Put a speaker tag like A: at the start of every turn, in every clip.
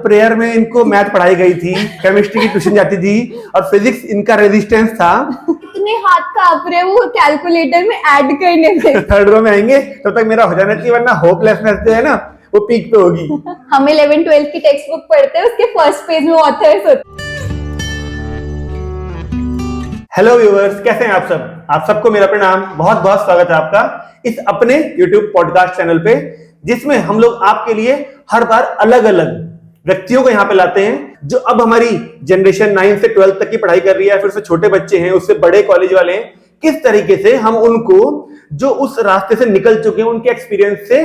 A: Prayer में इनको math पढ़ाई गई थी, केमिस्ट्री की ट्यूशन जाती थी और फिजिक्स इनका रेजिस्टेंस था।
B: इतने हाथ कांप रहे वो कैलकुलेटर में ऐड करने में।
A: थर्ड रो में आएंगे तब तक मेरा हो जाना चाहिए, वरना होपलेसनेस जो है ना वो पीक पे होगी।
B: हम 11-12 की टेक्स्ट बुक पढ़ते हैं, उसके फर्स्ट पेज में ऑथर्स होते हैं।
A: हेलो व्यूअर्स, कैसे हैं आप सब? आप सबको मेरा प्रणाम, बहुत बहुत स्वागत है आपका इस अपने YouTube पॉडकास्ट चैनल पे, जिसमें हम लोग आपके लिए हर बार अलग अलग व्यक्तियों को यहाँ पे लाते हैं जो अब हमारी जनरेशन 9 से 12 तक की पढ़ाई कर रही है, फिर उससे छोटे बच्चे हैं, उससे बड़े कॉलेज वाले हैं। किस तरीके से हम उनको जो उस रास्ते से निकल चुके हैं उनके एक्सपीरियंस से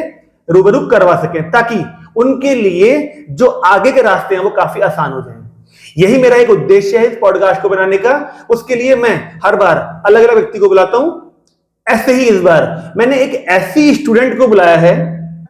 A: रूबरू करवा सकें, ताकि उनके लिए जो आगे के रास्ते हैं वो काफी आसान हो जाए। यही मेरा एक उद्देश्य है इस पॉडकास्ट को बनाने का। उसके लिए मैं हर बार अलग अलग व्यक्ति को बुलाता हूं। ऐसे ही इस बार मैंने एक ऐसी स्टूडेंट को बुलाया है,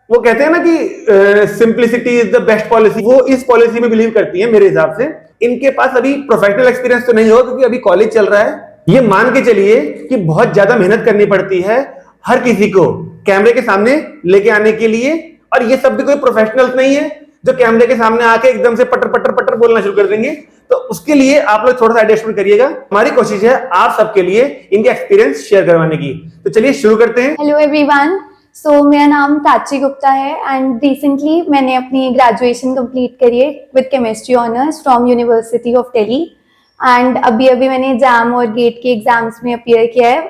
A: वो कहते हैं ना कि simplicity is the best policy. वो इस पॉलिसी में बिलीव करती है। मेरे हिसाब से इनके पास अभी प्रोफेशनल एक्सपीरियंस तो नहीं होगा क्योंकि अभी कॉलेज चल रहा है। ये मान के चलिए कि बहुत ज्यादा मेहनत करनी पड़ती है हर किसी को कैमरे के सामने लेके आने के लिए, और ये सब भी कोई प्रोफेशनल्स नहीं है जो कैमरे के सामने आके एकदम से पटर पटर पटर बोलना शुरू कर देंगे। तो उसके लिए आप लोग थोड़ा सा एडजस्टमेंट करिएगा। हमारी कोशिश है आप सबके लिए इनके एक्सपीरियंस शेयर करवाने की। तो चलिए शुरू करते हैं।
B: हेलो एवरीवन, सो मेरा नाम प्राची गुप्ता है एंड रिसेंटली मैंने अपनी ग्रेजुएशन कंप्लीट करी है with chemistry honours from university of Delhi. And अभी मैंने जैम और गेट के एग्जाम्स में अपीयर किया है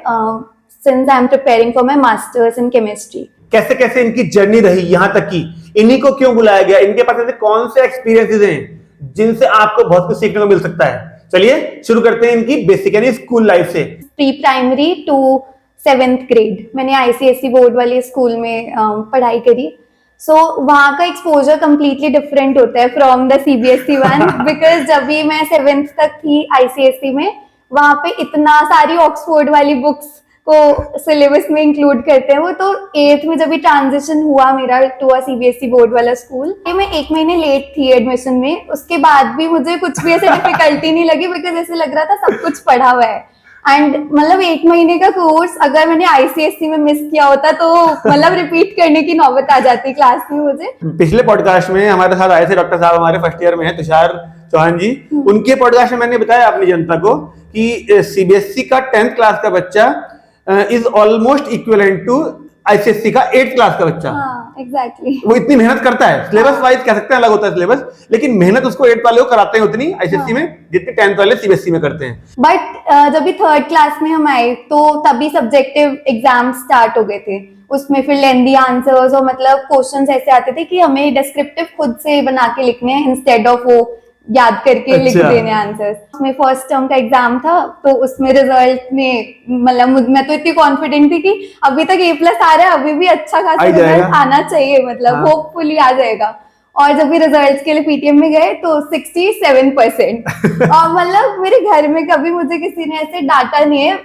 B: since I am preparing for my masters in chemistry.
A: कैसे कैसे इनकी जर्नी रही यहाँ तक की, इन्हीं को क्यों बुलाया गया, इनके पास ऐसे कौन से एक्सपीरियंसेस हैं जिनसे आपको बहुत कुछ सीखने को मिल सकता है। चलिए शुरू करते हैं इनकी बेसिक यानी स्कूल लाइफ से।
B: Pre primary to 7th grade मैंने आईसीएसई बोर्ड वाले स्कूल में पढ़ाई करी। सो वहाँ का एक्सपोजर कम्प्लीटली डिफरेंट होता है from the CBSE one, because जब भी मैं 7th तक थी आईसीएसई में, वहाँ पे इतना सारी ऑक्सफोर्ड वाली बुक्स को सिलेबस में इंक्लूड करते हैं वो। तो 8th में जब भी ट्रांजिशन हुआ मेरा टू अ सीबीएसई बोर्ड वाला स्कूल, मैं 1 महीने लेट थी एडमिशन में। उसके बाद भी मुझे कुछ भी ऐसे डिफिकल्टी नहीं लगी, बिकॉज ऐसे लग रहा था सब कुछ पढ़ा हुआ है। एंड मतलब 1 महीने का कोर्स अगर मैंने आईसीएसई में मिस किया होता तो मतलब रिपीट करने की नौबत आ जाती क्लास में मुझे।
A: पिछले पॉडकास्ट में हमारे साथ आए थे डॉक्टर साहब, हमारे फर्स्ट ईयर में है तुषार चौहान जी। उनके पॉडकास्ट में मैंने बताया अपनी जनता को कि सीबीएसई का 10th क्लास का बच्चा is almost equivalent to ICSE का 8th क्लास का बच्चा।
B: एग्जैक्टली
A: वो इतनी मेहनत करता है। सिलेबस वाइज कह सकते हैं अलग होता है सिलेबस, लेकिन मेहनत उसको 8th वाले को कराते हैं उतनी आईसीएसई में जितनी 10th वाले सीबीएसई में करते हैं।
B: बट जब भी 3rd क्लास में हम आए तो तभी सब्जेक्टिव एग्जाम स्टार्ट हो गए थे। उसमें फिर लेंदी आंसर्स और मतलब क्वेश्चंस ऐसे आते थे कि हमें डिस्क्रिप्टिव खुद से बना के लिखने हैं इंस्टेड ऑफ वो याद करके लिख देने आंसर्स। उसमें फर्स्ट टर्म का एग्जाम था तो उसमें रिजल्ट में मतलब मैं तो इतनी कॉन्फिडेंट थी कि अभी तक A+ आ रहा है, अभी भी अच्छा खासा रिजल्ट आना चाहिए, मतलब होपफुली आ जाएगा। और जब भी रिजल्ट्स के लिए पीटीएम में गए तो 67%। और मतलब मेरे घर में कभी मुझे किसी ने ऐसे डांटा नहीं है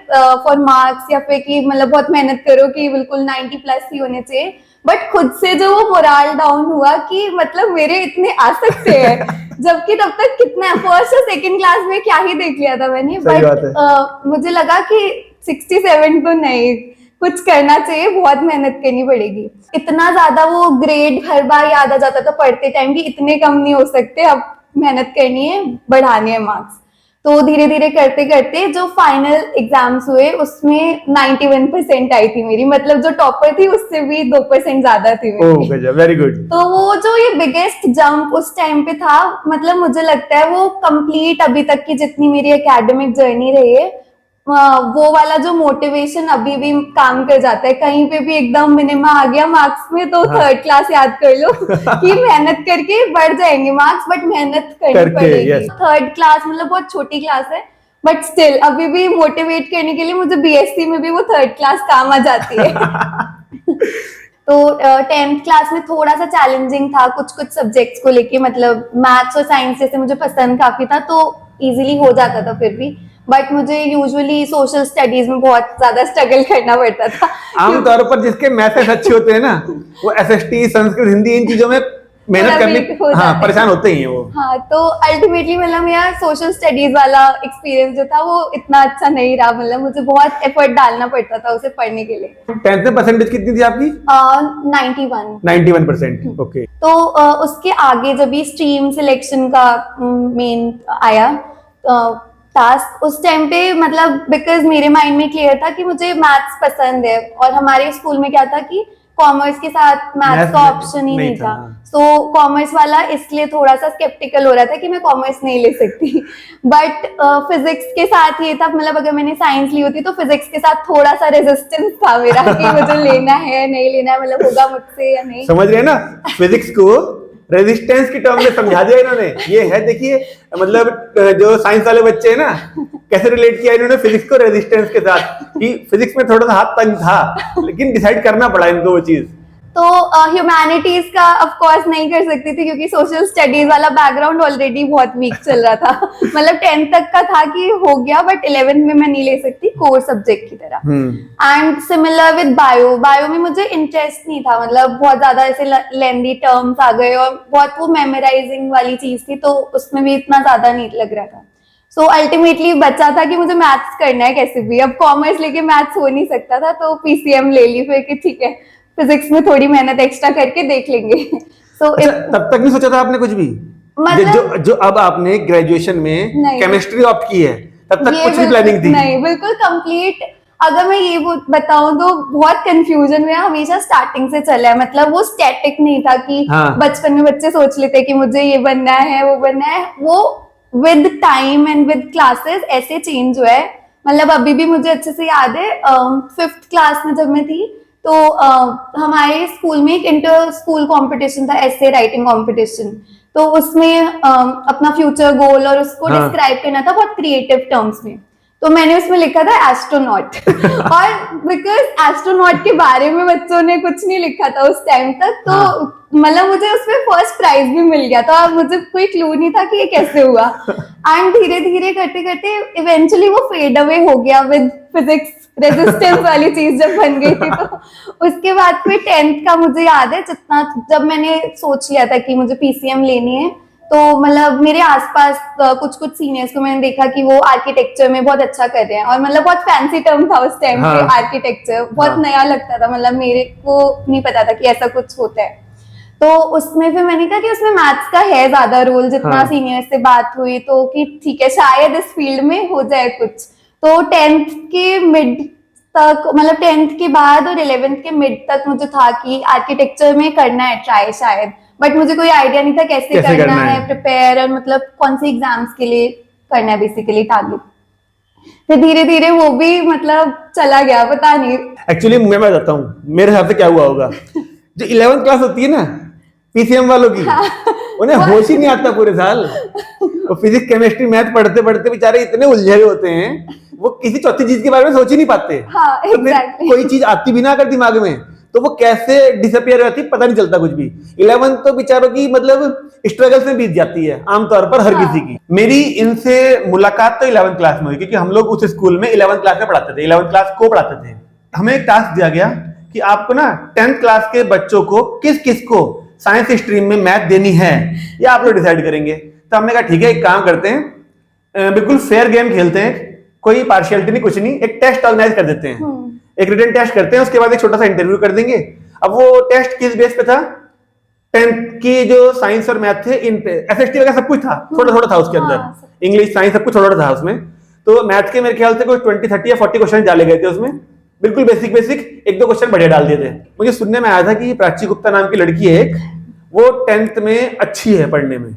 B: फॉर मार्क्स या फिर कि मतलब बहुत मेहनत करो कि बिल्कुल 90+ ही होने चाहिए। बट खुद से जो वो मोरल डाउन हुआ कि मतलब मेरे इतने आ सकते हैं, जबकि तब तक कितना फर्स्ट और 2nd क्लास में क्या ही देख लिया था मैंने। बट मुझे लगा कि 67 तो नहीं, कुछ करना चाहिए, बहुत मेहनत करनी पड़ेगी। इतना ज्यादा वो ग्रेड हर बार याद आ जाता था पढ़ते टाइम कि इतने कम नहीं हो सकते, अब मेहनत करनी है, बढ़ाने हैं मार्क्स। तो धीरे धीरे करते करते जो फाइनल एग्जाम्स हुए उसमें 91% आई थी मेरी, मतलब जो टॉपर थी उससे भी 2% ज्यादा थी मेरी।
A: Very good.
B: तो वो जो ये बिगेस्ट जंप उस टाइम पे था, मतलब मुझे लगता है वो कंप्लीट अभी तक की जितनी मेरी एकेडमिक जर्नी रही है वो वाला जो मोटिवेशन अभी भी काम कर जाता है। कहीं पे भी एकदम मिनिमम आ गया मार्क्स में तो 3rd क्लास याद कर लो कि मेहनत करके बढ़ जाएंगे मार्क्स, बट मेहनत करनी पड़ेगी। 3rd क्लास मतलब बहुत छोटी क्लास है, बट स्टिल अभी भी मोटिवेट करने के लिए मुझे बीएससी में भी वो 3rd क्लास काम आ जाती है। तो 10th क्लास में थोड़ा सा चैलेंजिंग था कुछ सब्जेक्ट्स को लेके, मतलब मैथ्स और साइंस जैसे मुझे पसंद काफी था तो इजीली हो जाता था फिर भी। बट मुझे यूजुअली सोशल स्टडीज में बहुत ज्यादा स्ट्रगल करना पड़ता था।
A: आमतौर पर जिसके मैथ्स अच्छे होते हैं ना वो एसएसटी, संस्कृत, हिंदी इन चीजों में मेहनत
B: थोड़ा
A: करनी,
B: weak हो
A: हाँ
B: जाते हैं।
A: परेशान होते ही हैं वो।
B: हाँ, तो अल्टीमेटली मतलब मेरा सोशल स्टडीज वाला एक्सपीरियंस जो था वो इतना अच्छा नहीं रहा, मतलब मुझे बहुत एफर्ट डालना पड़ता था उसे पढ़ने के लिए।
A: 10th में परसेंटेज कितनी थी आपकी?
B: 91।
A: 91%। ओके।
B: तो उसके आगे जब भी स्ट्रीम सिलेक्शन का मेन आया टास्क, उस टाइम पे मतलब बिकॉज मेरे माइंड में क्लियर था कि मुझे मैथ्स पसंद है, और हमारे स्कूल में क्या था कि कॉमर्स के साथ मैथ्स का ऑप्शन ही नहीं था। सो कॉमर्स वाला इसलिए थोड़ा सा स्केप्टिकल हो रहा था कि मैं कॉमर्स नहीं ले सकती। बट फिजिक्स के साथ ये था, मतलब अगर मैंने साइंस ली होती तो फिजिक्स के साथ थोड़ा सा रेजिस्टेंस था मेरा कि मुझे लेना है नहीं लेना है, मतलब होगा मुझसे या नहीं।
A: समझ रहे हैं ना, फिजिक्स को रेजिस्टेंस की टर्म में समझा दिया इन्होंने। ये है देखिए, मतलब जो साइंस वाले बच्चे हैं ना, कैसे रिलेट किया इन्होंने फिजिक्स को रेजिस्टेंस के साथ, कि फिजिक्स में थोड़ा सा हाथ तंग था, लेकिन डिसाइड करना पड़ा इनको वो चीज।
B: तो ह्यूमैनिटीज का ऑफ कोर्स नहीं कर सकती थी क्योंकि सोशल स्टडीज वाला बैकग्राउंड ऑलरेडी बहुत वीक चल रहा था। मतलब 10th तक का था कि हो गया, बट 11th में मैं नहीं ले सकती कोर सब्जेक्ट की तरह। एंड सिमिलर विद बायो में मुझे इंटरेस्ट नहीं था, मतलब बहुत ज्यादा ऐसे लेंदी टर्म्स आ गए और बहुत वो मेमोराइजिंग वाली चीज थी, तो उसमें भी इतना ज्यादा नहीं लग रहा था। सो अल्टीमेटली बचा था कि मुझे मैथ्स करना है कैसे भी, अब कॉमर्स लेके मैथ्स हो नहीं सकता था, तो पीसीएम ले ली फिर कि ठीक है फिजिक्स में थोड़ी मेहनत एक्स्ट्रा करके देख लेंगे। सो
A: अच्छा, तब तक नहीं सोचा था आपने कुछ भी?
B: मतलब
A: जो जो अब आपने ग्रेजुएशन में
B: नहीं।
A: केमिस्ट्री ऑप्ट की है, तब तक
B: ये
A: कुछ भी प्लानिंग थी?
B: नहीं, बिल्कुल कंप्लीट। अगर मैं ये बताऊं तो बहुत कंफ्यूजन में हमेशा स्टार्टिंग से चला है, मतलब वो स्टैटिक नहीं था कि
A: हाँ।
B: बचपन में बच्चे सोच लेते हैं कि मुझे ये बनना है वो बनना है, वो with time and with classes ऐसे चेंज हुआ है। मतलब अभी भी मुझे अच्छे से याद है 5th क्लास में जब मैं थी तो हमारे स्कूल में एक इंटर स्कूल कंपटीशन था, ऐसे राइटिंग कंपटीशन। तो उसमें अपना फ्यूचर गोल और उसको
A: हाँ।
B: डिस्क्राइब करना था बहुत क्रिएटिव टर्म्स में, तो मैंने उसमें लिखा था एस्ट्रोनॉट। और बिकॉज एस्ट्रोनॉट के बारे में बच्चों ने कुछ नहीं लिखा था उस टाइम तक, तो
A: हाँ।
B: मतलब मुझे उसमें फर्स्ट प्राइज भी मिल गया था, और मुझे कोई क्लू नहीं था कि ये कैसे हुआ। एंड धीरे धीरे करते करते इवेंचुअली वो फेड अवे हो गया विद फिजिक्स रेजिस्टेंस वाली चीज जब बन गई थी। तो उसके बाद फिर 10th का मुझे याद है जितना, जब मैंने सोच लिया था कि मुझे पीसीएम लेनी है, तो मतलब मेरे आसपास कुछ कुछ सीनियर्स को मैंने देखा कि वो आर्किटेक्चर में बहुत अच्छा कर रहे हैं, और मतलब बहुत फैंसी टर्म था उस टाइम पे
A: हाँ।
B: आर्किटेक्चर, बहुत
A: हाँ।
B: नया लगता था, मतलब मेरे को नहीं पता था कि ऐसा कुछ होता है। तो उसमें फिर मैंने कहा कि उसमें मैथ्स का है ज्यादा रोल, जितना
A: हाँ।
B: सीनियर से बात हुई तो कि ठीक है शायद इस फील्ड में हो जाए कुछ। तो 10th के मिड तक, मतलब 10th के बाद और 11th के मिड तक मुझे था कि आर्किटेक्चर में करना है ट्राई शायद, बट मुझे कोई आइडिया नहीं था कैसे करना है प्रिपेयर, और मतलब कौन से एग्जाम्स के लिए करना है बेसिकली टारगेट। फिर धीरे धीरे वो भी मतलब चला गया, पता नहीं।
A: एक्चुअली मैं बताता हूँ मेरे हिसाब से क्या हुआ होगा। जो 11th क्लास होती है ना पीसीएम वालों की, उन्हें होश ही नहीं आता पूरे साल। वो फिजिक्स केमिस्ट्री मैथ पढ़ते पढ़ते बेचारे इतने उलझे हुए होते हैं, वो किसी चौथी चीज के बारे में सोच ही नहीं पाते।
B: हाँ,
A: तो फिर
B: exactly.
A: कोई चीज आती भी ना अगर दिमाग में, तो वो कैसे डिसअपियर रहती पता नहीं चलता कुछ भी। 11th तो बेचारों की मतलब स्ट्रगल से बीत जाती है आमतौर पर हर किसी की। मेरी इनसे मुलाकात तो 11th क्लास में हुई, क्योंकि हम लोग उस स्कूल में 11th क्लास में पढ़ाते थे, 11th क्लास को पढ़ाते थे। हमें एक टास्क दिया गया कि आपको ना 10th क्लास के बच्चों को किस किस को साइंस स्ट्रीम में मैथ देनी है, ये आप लोग डिसाइड करेंगे। तो हमने कहा ठीक है, एक काम करते हैं, बिल्कुल फेयर गेम खेलते हैं, कोई पार्शियलिटी नहीं कुछ नहीं, एक टेस्ट ऑर्गेनाइज कर देते हैं, एक रिटन टेस्ट करते हैं, उसके बाद एक छोटा सा इंटरव्यू कर देंगे। अब वो टेस्ट किस बेस पे था? 10th की जो साइंस और मैथ थे इन पे, एसएसटी वगैरह सब कुछ था, थोड़ा थोड़ा था उसके अंदर, इंग्लिश साइंस सब कुछ थोड़ा थोड़ा था उसमें। तो मैथ के मेरे ख्याल से कोई 20 30 या 40 क्वेश्चन डाले गए थे उसमें, बिल्कुल बेसिक बेसिक, एक दो क्वेश्चन बढ़िया डाल दिए थे। मुझे सुनने में आया था कि प्राची गुप्ता नाम की लड़की है एक, वो 10th में अच्छी है पढ़ने में,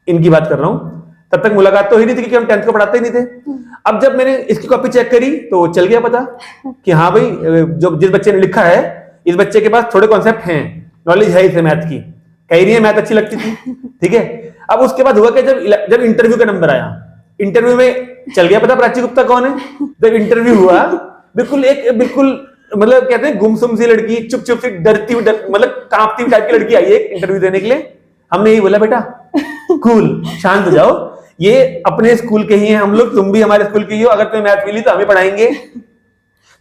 A: इनकी बात कर रहा हूँ। तब तक मुलाकात तो ही नहीं थी क्योंकि हम 10th को पढ़ाते ही नहीं थे। अब जब मैंने इसकी कॉपी चेक करी तो चल गया पता कि हाँ भाई, जो जिस बच्चे ने लिखा है इस बच्चे के पास थोड़े कॉन्सेप्ट हैं, नॉलेज है इसे मैथ की, कह रही है मैथ अच्छी लगती थी, ठीक है। अब उसके बाद हुआ कि जब इंटरव्यू का नंबर आया, इंटरव्यू में चल गया पता प्राची गुप्ता कौन है। जब इंटरव्यू हुआ, बिल्कुल मतलब कहते हैं गुमसुम सी लड़की, चुप चुप सी डरती मतलब कांपती टाइप की लड़की आई है इंटरव्यू देने के लिए। हमने यही बोला बेटा कूल, शांत हो जाओ, ये अपने स्कूल के ही हैं हम लोग, तुम भी हमारे स्कूल के ही हो, अगर तुम्हें मैथ मिली तो हमें पढ़ाएंगे।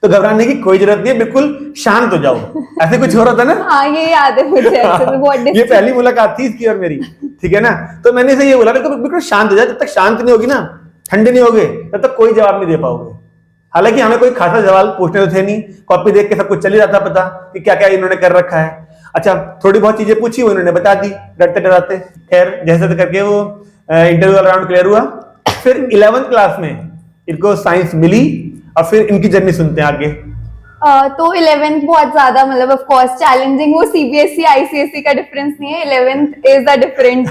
A: तो घबराने की कोई जरूरत नहीं है, बिल्कुल शांत हो जाओ। ऐसे कुछ हो रहा था ना?
B: हाँ ये याद है मुझे अच्छे से, बहुत
A: ये पहली मुलाकात थी इसकी और मेरी, ठीक है ना? तो मैंने इसे ये बोला बिल्कुल बिल्कुल शांत हो जाए, जब तक शांत नहीं होगी ना, ठंडे नहीं होगे, तब तक कोई जवाब नहीं दे पाओगे। हालांकि हमें कोई खासा सवाल पूछने तो थे नहीं, कॉपी देख के सब कुछ चल ही जाता पता कि क्या क्या इन्होंने कर रखा है। अच्छा, थोड़ी बहुत चीजें पूछी, वो इन्होंने बता दी डरते डराते। खैर जैसे तो करके वो इंटरव्यू राउंड क्लियर हुआ। फिर 11th क्लास में इनको साइंस मिली और फिर इनकी जर्नी सुनते हैं आगे।
B: तो 11th बहुत ज्यादा मतलब ऑफ कोर्स चैलेंजिंग, वो सीबीएसई आईसीएसई का डिफरेंस नहीं है, 11th is a different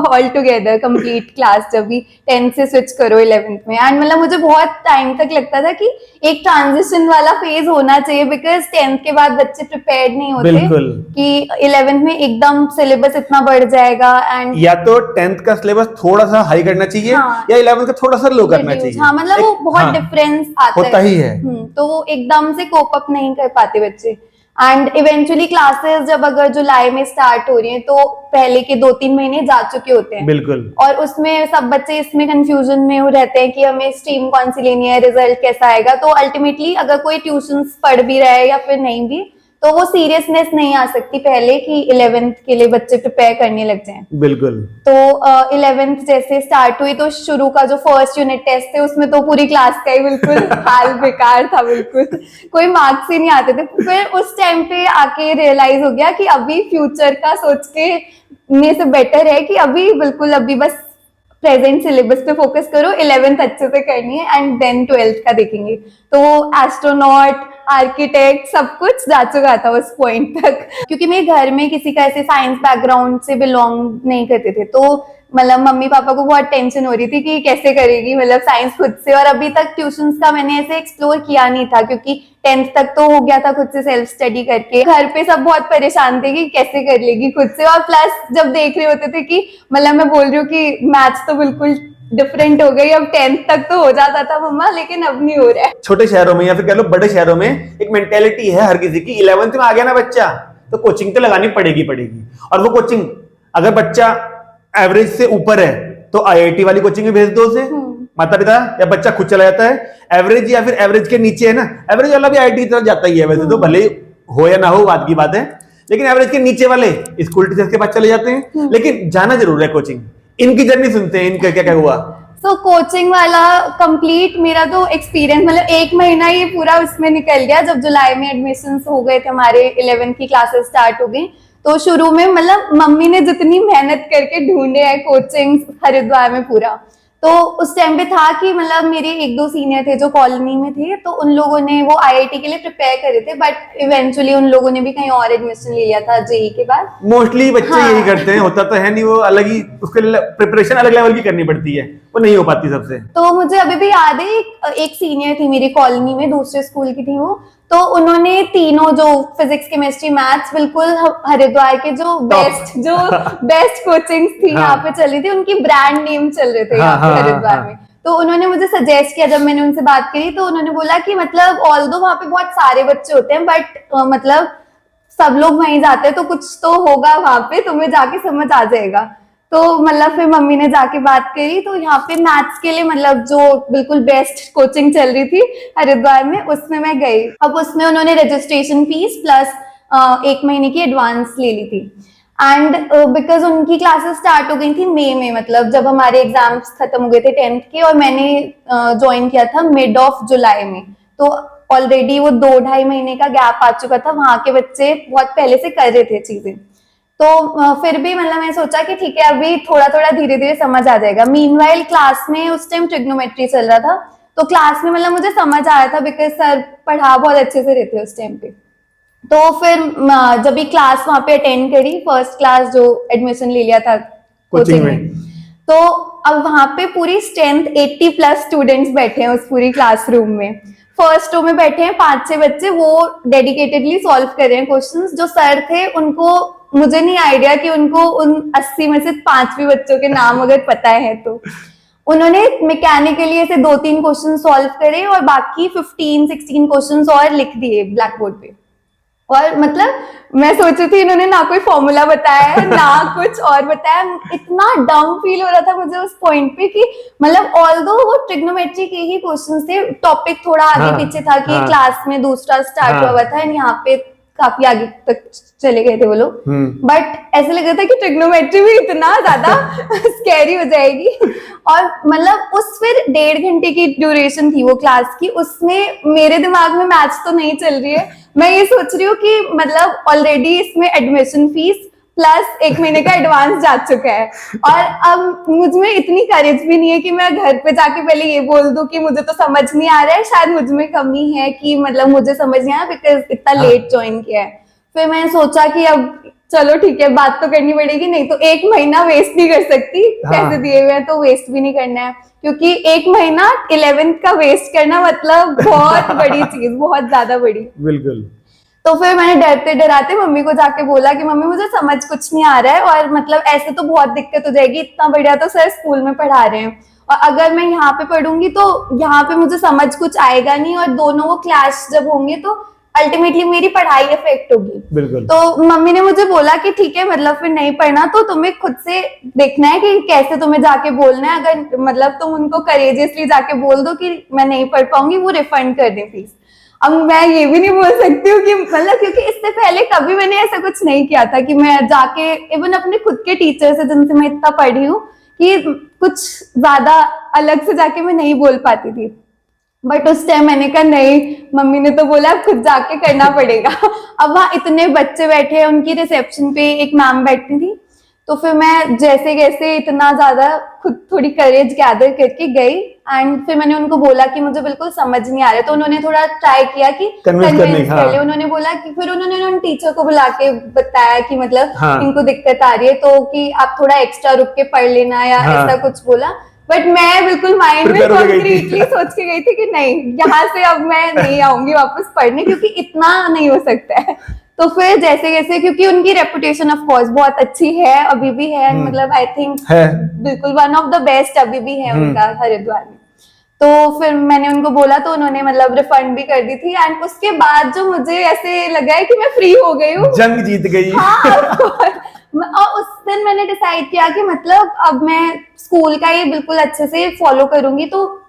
B: all together complete class जब भी 10th से स्विच करो 11th में। एंड मतलब मुझे बहुत टाइम तक लगता था कि एक ट्रांजिशन वाला फेज होना चाहिए, बिकॉज 10th के बाद बच्चे प्रिपेयर्ड नहीं होते
A: बिल्कुल।
B: कि 11th में एकदम सिलेबस इतना बढ़ जाएगा। एंड
A: या तो 10th का सिलेबस थोड़ा सा हाई करना चाहिए,
B: हाँ,
A: या 11th का थोड़ा सा लो करना चाहिए।
B: हाँ मतलब वो बहुत डिफरेंस आता
A: होता ही है।
B: तो वो एकदम से कोप अप नहीं कर पाते बच्चे। एंड इवेंचुअली क्लासेस जब अगर जुलाई में स्टार्ट हो रही है तो पहले के 2-3 महीने जा चुके होते हैं।
A: बिल्कुल।
B: और उसमें सब बच्चे इसमें कंफ्यूजन में वो रहते हैं कि हमें स्ट्रीम कौन सी लेनी है, रिजल्ट कैसा आएगा। तो अल्टीमेटली अगर कोई ट्यूशंस पढ़ भी रहा है या फिर नहीं भी, तो वो सीरियसनेस नहीं आ सकती पहले कि 11th के लिए बच्चे प्रिपेयर करने लग जाएं।
A: बिल्कुल।
B: तो 11th जैसे स्टार्ट हुई तो शुरू का जो फर्स्ट यूनिट टेस्ट थे उसमें तो पूरी क्लास का ही बिल्कुल हाल बेकार था, बिल्कुल कोई मार्क्स ही नहीं आते थे। फिर उस टाइम पे आके रियलाइज हो गया कि अभी फ्यूचर का सोच के ने से बेटर है कि अभी बिल्कुल अभी बस प्रेजेंट सिलेबस पे फोकस करो, 11th अच्छे से करनी है एंड देन 12th का देखेंगे। तो एस्ट्रोनॉट, आर्किटेक्ट सब कुछ जा चुका था उस पॉइंट तक, क्योंकि मेरे घर में किसी का ऐसे साइंस बैकग्राउंड से बिलोंग नहीं करते थे। तो मतलब मम्मी पापा को बहुत टेंशन हो रही थी कि कैसे करेगी मतलब साइंस खुद से। और अभी तक ट्यूशंस का मैंने ऐसे एक्सप्लोर किया नहीं था, क्योंकि 10th तक तो हो गया था खुद से सेल्फ स्टडी करके। घर पे सब बहुत परेशान थे कि कैसे कर लेगी खुद से। और प्लस जब देख रहे होते थे कि मतलब मैं बोल रही हूँ कि मैथ्स तो बिल्कुल डिफरेंट हो गई, अब 10th तक तो हो जाता था मम्मा, लेकिन अब नहीं हो रहा है।
A: छोटे शहरों में या फिर कह लो बड़े शहरों में एक मेंटेलिटी है हर किसी की, 11th में आ गया ना बच्चा तो कोचिंग तो लगानी पड़ेगी। और वो कोचिंग अगर बच्चा एवरेज से ऊपर है तो आईआईटी वाली कोचिंग में भेज दो उसे, माता पिता, या बच्चा खुद चला जाता है। एवरेज या फिर एवरेज के नीचे है ना, एवरेज वाला भी आईआईटी की तरफ जाता ही है वैसे तो, भले हो या ना हो बात की बात है, लेकिन एवरेज के नीचे वाले स्कूल टीचर्स के पास चले जाते हैं। लेकिन जाना जरूर है कोचिंग। इनकी जर्नी सुनते हैं, इनका क्या क्या हुआ।
B: तो कोचिंग वाला कंप्लीट मेरा तो एक्सपीरियंस मतलब 1 महीना ये पूरा उसमें निकल गया। जब जुलाई में एडमिशन हो गए थे हमारे, 11th की क्लासेस स्टार्ट हो गई, तो शुरू में मतलब मम्मी ने जितनी मेहनत करके ढूंढे हैं कोचिंग हरिद्वार में पूरा, तो उस टाइम पे था कि मतलब मेरे 1-2 सीनियर थे जो कॉलोनी में थे, तो उन लोगों ने वो आईआईटी के लिए प्रिपेयर करे थे, बट इवेंचुअली उन लोगों ने भी कहीं और एडमिशन ले लिया था जेई के बाद।
A: मोस्टली बच्चे
B: हाँ।
A: यही करते हैं, होता तो है नहीं, वो अलग ही उसके लिए प्रिपरेशन अलग लेवल की करनी पड़ती है, वो नहीं हो पाती सबसे।
B: तो मुझे अभी भी याद है एक सीनियर थी मेरी कॉलोनी में, दूसरे स्कूल की थी वो, तो उन्होंने तीनों जो फिजिक्स केमिस्ट्री मैथ्स बिल्कुल हरिद्वार के जो बेस्ट कोचिंग थी
A: हाँ।
B: यहाँ पे चल रही थी, उनकी ब्रांड नेम चल रहे थे
A: हाँ,
B: यहाँ पे
A: हाँ,
B: हरिद्वार
A: हाँ।
B: में। तो उन्होंने मुझे सजेस्ट किया, जब मैंने उनसे बात करी तो उन्होंने बोला कि मतलब ऑल्दो वहाँ पे बहुत सारे बच्चे होते हैं, बट मतलब सब लोग वहीं जाते हैं तो कुछ तो होगा वहां पे, तुम्हें जाके समझ आ जाएगा। तो मतलब फिर मम्मी ने जाके बात करी, तो यहाँ पे मैथ्स के लिए मतलब जो बिल्कुल बेस्ट कोचिंग चल रही थी हरिद्वार में, उसमें मैं गई। अब उसमें उन्होंने रजिस्ट्रेशन फीस प्लस 1 महीने की एडवांस ले ली थी। एंड बिकॉज उनकी क्लासेस स्टार्ट हो गई थी मई में, मतलब जब हमारे एग्जाम्स खत्म हो गए थे 10th के, और मैंने ज्वाइन किया था मिड ऑफ जुलाई में। तो ऑलरेडी वो 2-2.5 महीने का गैप आ चुका था, वहां के बच्चे बहुत पहले से कर रहे थे चीजें। तो फिर भी मतलब मैं सोचा कि ठीक है अभी थोड़ा थोड़ा धीरे धीरे समझ आ जाएगा। मीनवाइल क्लास में उस टाइम ट्रिग्नोमेट्री चल रहा था, तो क्लास में मतलब मुझे समझ आया था बिकॉज सर पढ़ा बहुत अच्छे से रहे थे उस टाइम पे। तो फिर जब भी क्लास वहां पे अटेंड करी, फर्स्ट क्लास जो एडमिशन ले लिया था कोचिंग में, तो अब वहां पे पूरी स्ट्रेंथ 80+ स्टूडेंट्स बैठे हैं उस पूरी क्लासरूम में। फर्स्ट रो में बैठे हैं 5-6 बच्चे, वो डेडिकेटेडली सॉल्व कर रहे हैं क्वेश्चंस। जो सर थे उनको मुझे नहीं आइडिया कि उनको उन 80 में से 5 भी बच्चों के नाम अगर पता है, तो उन्होंने मैकेनिकली ऐसे 2-3 क्वेश्चन सॉल्व करे और बाकी 15-16 क्वेश्चन और लिख दिए ब्लैक बोर्ड पे। और मतलब मैं सोच रही थी इन्होंने ना कोई फॉर्मूला बताया है ना कुछ और बताया, इतना डम फील हो रहा था मुझे उस पॉइंट पे कि मतलब ऑल्दो वो ट्रिग्नोमेट्री के ही क्वेश्चंस थे, टॉपिक थोड़ा आगे
A: हाँ,
B: पीछे था कि
A: हाँ,
B: क्लास में दूसरा स्टार्ट
A: हाँ,
B: हुआ था, यहाँ पे काफी आगे तक चले गए थे वो लोग, बट ऐसे लग रहा था कि ट्रिग्नोमेट्री भी इतना ज्यादा स्कैरी हो जाएगी। और मतलब उस फिर 1.5 घंटे की ड्यूरेशन थी वो क्लास की, उसमें मेरे दिमाग में मैथ्स तो नहीं चल रही है, मैं ये सोच रही हूँ कि मतलब ऑलरेडी इसमें एडमिशन फीस प्लस 1 महीने का एडवांस जा चुका है, और अब मुझ में इतनी करेज भी नहीं है कि मैं घर पे जाके पहले ये बोल दूं कि मुझे तो समझ नहीं आ रहा है, शायद मुझ में कमी है कि मतलब मुझे समझ नहीं आया बिकॉज इतना लेट ज्वाइन किया है। फिर मैंने सोचा कि अब चलो ठीक है, बात तो करनी पड़ेगी, नहीं तो 1 महीना वेस्ट नहीं कर सकती, पैसे दिए हुए हैं तो वेस्ट भी नहीं करना है, क्योंकि 1 महीना 11th का वेस्ट करना मतलब बहुत बड़ी चीज, बहुत ज्यादा बड़ी।
A: बिल्कुल।
B: तो फिर मैंने डरते डराते मम्मी को जाके बोला कि मम्मी मुझे समझ कुछ नहीं आ रहा है, और मतलब ऐसे तो बहुत दिक्कत हो जाएगी, इतना बढ़िया तो सर स्कूल में पढ़ा रहे हैं, और अगर मैं यहाँ पे पढ़ूंगी तो यहाँ पे मुझे समझ कुछ आएगा नहीं, और दोनों वो क्लास जब होंगे तो अल्टीमेटली मेरी पढ़ाई इफेक्ट होगी।
A: बिल्कुल।
B: तो मम्मी ने मुझे बोला कि ठीक है, मतलब फिर नहीं पढ़ना तो तुम्हें खुद से देखना है कि कैसे तुम्हें जाके बोलना है, अगर मतलब तुम उनको करेजियसली जाके बोल दो कि मैं नहीं पढ़ पाऊंगी, वो रिफंड कर दे फीस। अब मैं ये भी नहीं बोल सकती हूँ कि मतलब, क्योंकि इससे पहले कभी मैंने ऐसा कुछ नहीं किया था कि मैं जाके इवन अपने खुद के टीचर से जिनसे मैं इतना पढ़ी हूँ कि कुछ ज्यादा अलग से जाके मैं नहीं बोल पाती थी, बट उस टाइम मैंने कहा नहीं, मम्मी ने तो बोला खुद जाके करना पड़ेगा। अब वहाँ इतने बच्चे बैठे हैं, उनकी रिसेप्शन पे एक मैम बैठी थी, तो फिर मैं जैसे कैसे इतना ज्यादा खुद थोड़ी करेज गैदर करके गई, एंड फिर मैंने उनको बोला कि मुझे बिल्कुल समझ नहीं आ रहा है, तो उन्होंने थोड़ा ट्राई किया कि
A: Convince करने
B: कन्विंस
A: का,
B: कर ले। उन्होंने बोला कि फिर उन्होंने उन टीचर को बुला के बताया कि मतलब
A: हाँ।
B: इनको दिक्कत आ रही है तो कि आप थोड़ा एक्स्ट्रा रुक के पढ़ लेना या
A: हाँ।
B: ऐसा कुछ बोला, बट मैं बिल्कुल माइंड में
A: Prepare होके गई थी।
B: कॉन्क्रीटली सोच के गई थी कि नहीं, यहाँ से अब मैं नहीं आऊंगी वापस पढ़ने, क्योंकि इतना नहीं हो सकता है। तो फिर जैसे जैसे, क्योंकि उनकी रेपुटेशन ऑफ कोर्स बहुत अच्छी है, अभी भी है, मतलब आई थिंक
A: है
B: बिल्कुल वन ऑफ द बेस्ट अभी भी है उनका हरिद्वार में। तो फिर मैंने उनको बोला तो उन्होंने मतलब रिफंड भी कर दी थी, एंड उसके बाद जो मुझे ऐसे लगा है कि मैं फ्री हो गई हूँ,
A: जंग जीत गई।
B: हाँ of course। और उस दिन मैंने डिसाइड किया कि मतलब अब मैं स्कूल का ये बिल्कुल अच्छे से फॉलो करूंगी, तो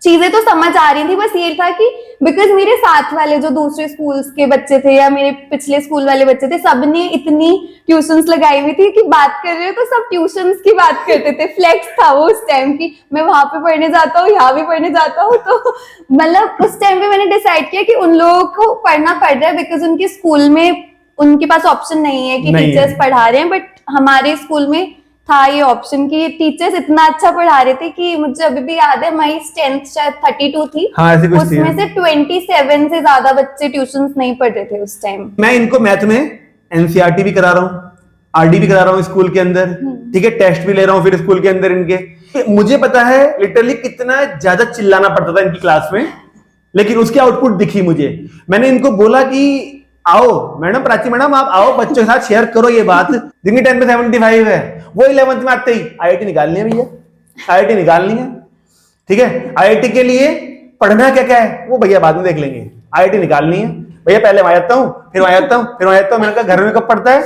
B: चीजें तो समझ आ रही थी, बस ये था कि बिकॉज मेरे साथ वाले जो दूसरे स्कूल्स के बच्चे थे या मेरे पिछले स्कूल वाले बच्चे थे, सबने इतनी ट्यूशंस लगाई हुई थी कि बात कर रहे हो तो सब ट्यूशंस की बात करते थे, फ्लेक्स था वो उस टाइम की, मैं वहां पे पढ़ने जाता हूँ, यहाँ भी पढ़ने जाता हूँ, तो मतलब उस टाइम पे मैंने डिसाइड किया कि उन लोगों को पढ़ना पड़ रहा है बिकॉज उनके स्कूल में उनके पास ऑप्शन नहीं है कि टीचर्स पढ़ा रहे हैं, बट हमारे स्कूल में था ये ऑप्शन कि टीचर्स इतना अच्छा पढ़ा रहे थे कि मुझे अभी भी याद है, हमारी स्ट्रेंथ शायद 32 थी,
A: हाँ, ऐसी कुछ थी।
B: उसमें से 27 से ज्यादा बच्चे ट्यूशंस नहीं पढ़ रहे थे उस टाइम।
A: मैं इनको मैथ में एनसीईआरटी भी करा रहा हूँ, आरडी भी करा रहा हूँ स्कूल के अंदर, ठीक है, टेस्ट भी ले रहा हूँ फिर स्कूल के अंदर इनके। मुझे पता है लिटरली कितना ज्यादा चिल्लाना पड़ता था इनकी क्लास में, लेकिन उसकी आउटपुट दिखी मुझे। मैंने इनको बोला कि आओ मैडम, प्राची मैडम आप आओ, बच्चों के साथ शेयर करो ये बात, जिनकी 10 पे 75 है वो 11th में आते ही आईआईटी निकालनी है भैया, आईआईटी निकालनी है, ठीक है। आईआईटी के लिए पढ़ना क्या क्या है वो भैया बाद में देख लेंगे, आईआईटी निकालनी है भैया, पहले वहां आता हूँ फिर वहां आता हूँ फिर वहां आता हूँ। मैंने कहा घर में कब पढ़ता है,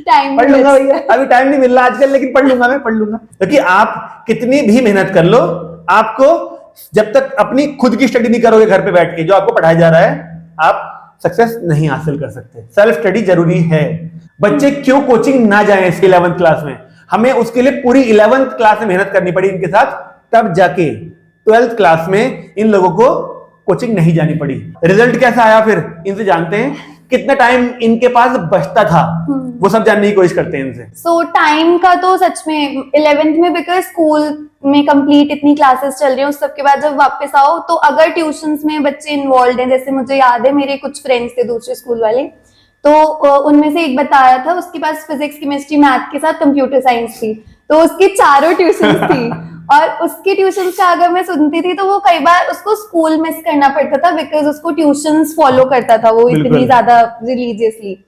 B: टाइम
A: पढ़ लूंगा भैया, अभी टाइम नहीं मिल रहा आजकल, लेकिन पढ़ लूंगा, मैं पढ़ लूंगा। क्योंकि आप कितनी भी मेहनत कर लो, आपको जब तक अपनी खुद की स्टडी नहीं करोगे घर पे बैठ के जो आपको पढ़ाया जा रहा है, आप सक्सेस नहीं हासिल कर सकते। सेल्फ स्टडी जरूरी है। बच्चे क्यों कोचिंग ना जाएं इसके 11th क्लास में, हमें उसके लिए पूरी 11th क्लास में मेहनत करनी पड़ी इनके साथ, तब जाके 12th क्लास में इन लोगों को कोचिंग नहीं जानी पड़ी। रिजल्ट कैसा आया फिर इनसे जानते हैं, कितना टाइम इनके पास बचता था वो सब जानने की कोशिश करते हैं इनसे।
B: सो टाइम का तो सच में 11th में बिकॉज स्कूल में कंप्लीट इतनी क्लासेस चल रही हैं, उस सब के बाद जब वापस आओ तो अगर ट्यूशंस में बच्चे इन्वॉल्व हैं, जैसे मुझे याद है मेरे कुछ फ्रेंड्स थे दूसरे स्कूल वाले, तो उनमें से एक बताया था उसके पास फिजिक्स केमिस्ट्री मैथ के साथ कंप्यूटर साइंस थी, तो उसकी चारों ट्यूशंस थी, और उसकी ट्यूशंस का अगर मैं सुनती थी तो वो कई बार उसको स्कूल मिस करना पड़ता था बिकॉज उसको ट्यूशंस फॉलो करता था वो इतनी ज्यादा रिलीजियसली।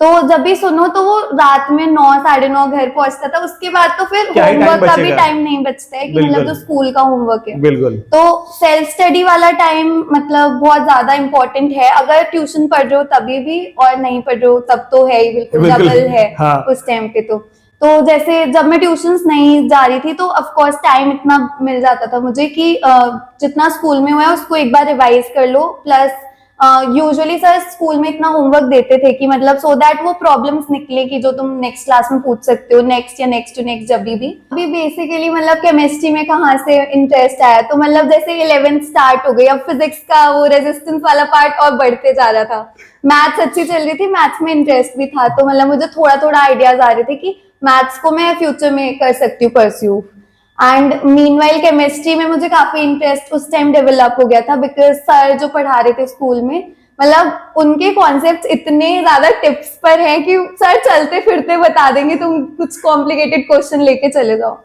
B: तो जब भी सुनो तो वो रात में 9 साढ़े 9 घर पहुंचता था, उसके बाद तो फिर
A: क्या ही time
B: होमवर्क का भी
A: बचेगा?
B: टाइम नहीं बचता है कि
A: बिल्कुल।
B: मतलब जो स्कूल का होमवर्क है।
A: बिल्कुल।
B: तो सेल्फ स्टडी वाला टाइम मतलब बहुत ज्यादा इम्पोर्टेंट है, अगर ट्यूशन पढ़ रहे हो तभी भी, और नहीं पढ़ रहे हो तब तो है ही, बिल्कुल
A: बिल्कुल,
B: डबल है
A: हाँ।
B: उस टाइम पे। तो जैसे जब मैं ट्यूशंस नहीं जा रही थी तो ऑफ कोर्स टाइम इतना मिल जाता था मुझे कि जितना स्कूल में हुआ है उसको एक बार रिवाइज कर लो, प्लस यूजुअली सर स्कूल में इतना होमवर्क देते थे कि मतलब सो दैट वो प्रॉब्लम्स निकले कि जो तुम नेक्स्ट क्लास में पूछ सकते हो, नेक्स्ट या नेक्स्ट टू नेक्स्ट जब भी। अभी बेसिकली मतलब केमिस्ट्री में कहाँ से इंटरेस्ट आया, तो मतलब जैसे 11th स्टार्ट हो गई, अब फिजिक्स का वो रेजिस्टेंस वाला पार्ट और बढ़ते जा रहा था, मैथ्स अच्छी चल रही थी, मैथ्स में इंटरेस्ट भी था, तो मतलब मुझे थोड़ा थोड़ा आइडियाज आ रहे थे कि मैथ्स को मैं फ्यूचर में कर सकती हूँ परस्यू। एंड मीनवाइल केमिस्ट्री में मुझे काफी इंटरेस्ट उस टाइम डेवलप हो गया था, बिकॉज सर जो पढ़ा रहे थे स्कूल में, मतलब उनके कॉन्सेप्ट्स इतने ज्यादा टिप्स पर हैं कि सर चलते फिरते बता देंगे, तुम कुछ कॉम्प्लिकेटेड क्वेश्चन लेके चले जाओ।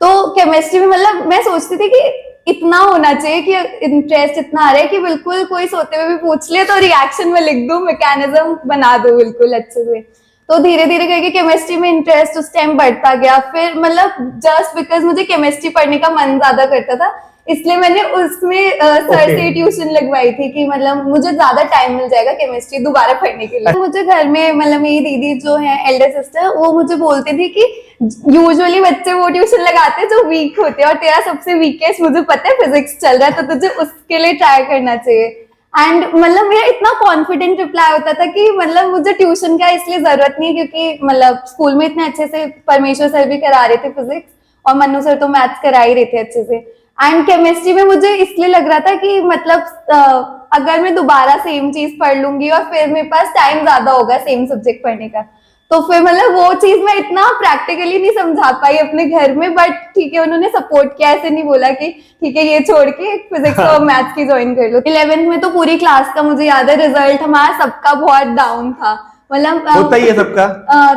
B: तो केमिस्ट्री में मतलब मैं सोचती थी कि इतना होना चाहिए कि इंटरेस्ट इतना आ रहा है कि बिल्कुल कोई सोते हुए भी पूछ ले तो रिएक्शन में लिख दूं, मैकेनिज्म बना दो बिल्कुल अच्छे से। तो धीरे धीरे करके केमिस्ट्री में इंटरेस्ट उस टाइम बढ़ता गया, फिर मतलब जस्ट बिकॉज मुझे केमिस्ट्री पढ़ने का मन ज्यादा करता था, इसलिए मैंने उसमें सर से ट्यूशन लगवाई थी कि मतलब मुझे ज्यादा टाइम मिल जाएगा केमिस्ट्री दोबारा पढ़ने के लिए। तो मुझे घर में मतलब मेरी दीदी जो है एल्डर सिस्टर, वो मुझे बोलती थी कि यूजुअली बच्चे वो ट्यूशन लगाते हैं जो वीक होते हैं, और तेरा सबसे वीकेस्ट मुझे पता है फिजिक्स चल रहा है, तो तुझे उसके लिए ट्राई करना चाहिए। एंड मतलब मेरा इतना कॉन्फिडेंट रिप्लाई होता था कि मतलब मुझे ट्यूशन का इसलिए जरूरत नहीं है, क्योंकि मतलब स्कूल में इतने अच्छे से परमेश्वर सर भी करा रहे थे फिजिक्स, और मनु सर तो मैथ्स करा ही रहे थे अच्छे से। एंड केमिस्ट्री में मुझे इसलिए लग रहा था कि मतलब अगर मैं दोबारा सेम चीज पढ़ लूंगी और फिर मेरे पास टाइम ज्यादा होगा सेम सब्जेक्ट पढ़ने का, तो फिर मतलब वो चीज मैं इतना प्रैक्टिकली नहीं समझा पाई अपने घर में, बट ठीक है उन्होंने सपोर्ट किया, ऐसे नहीं बोला कि ठीक है ये छोड़ के फिजिक्स और मैथ्स की ज्वाइन कर लो। 11th में तो पूरी क्लास का मुझे याद है रिजल्ट हमारा सबका बहुत डाउन था, मतलब
A: होता ही है सबका।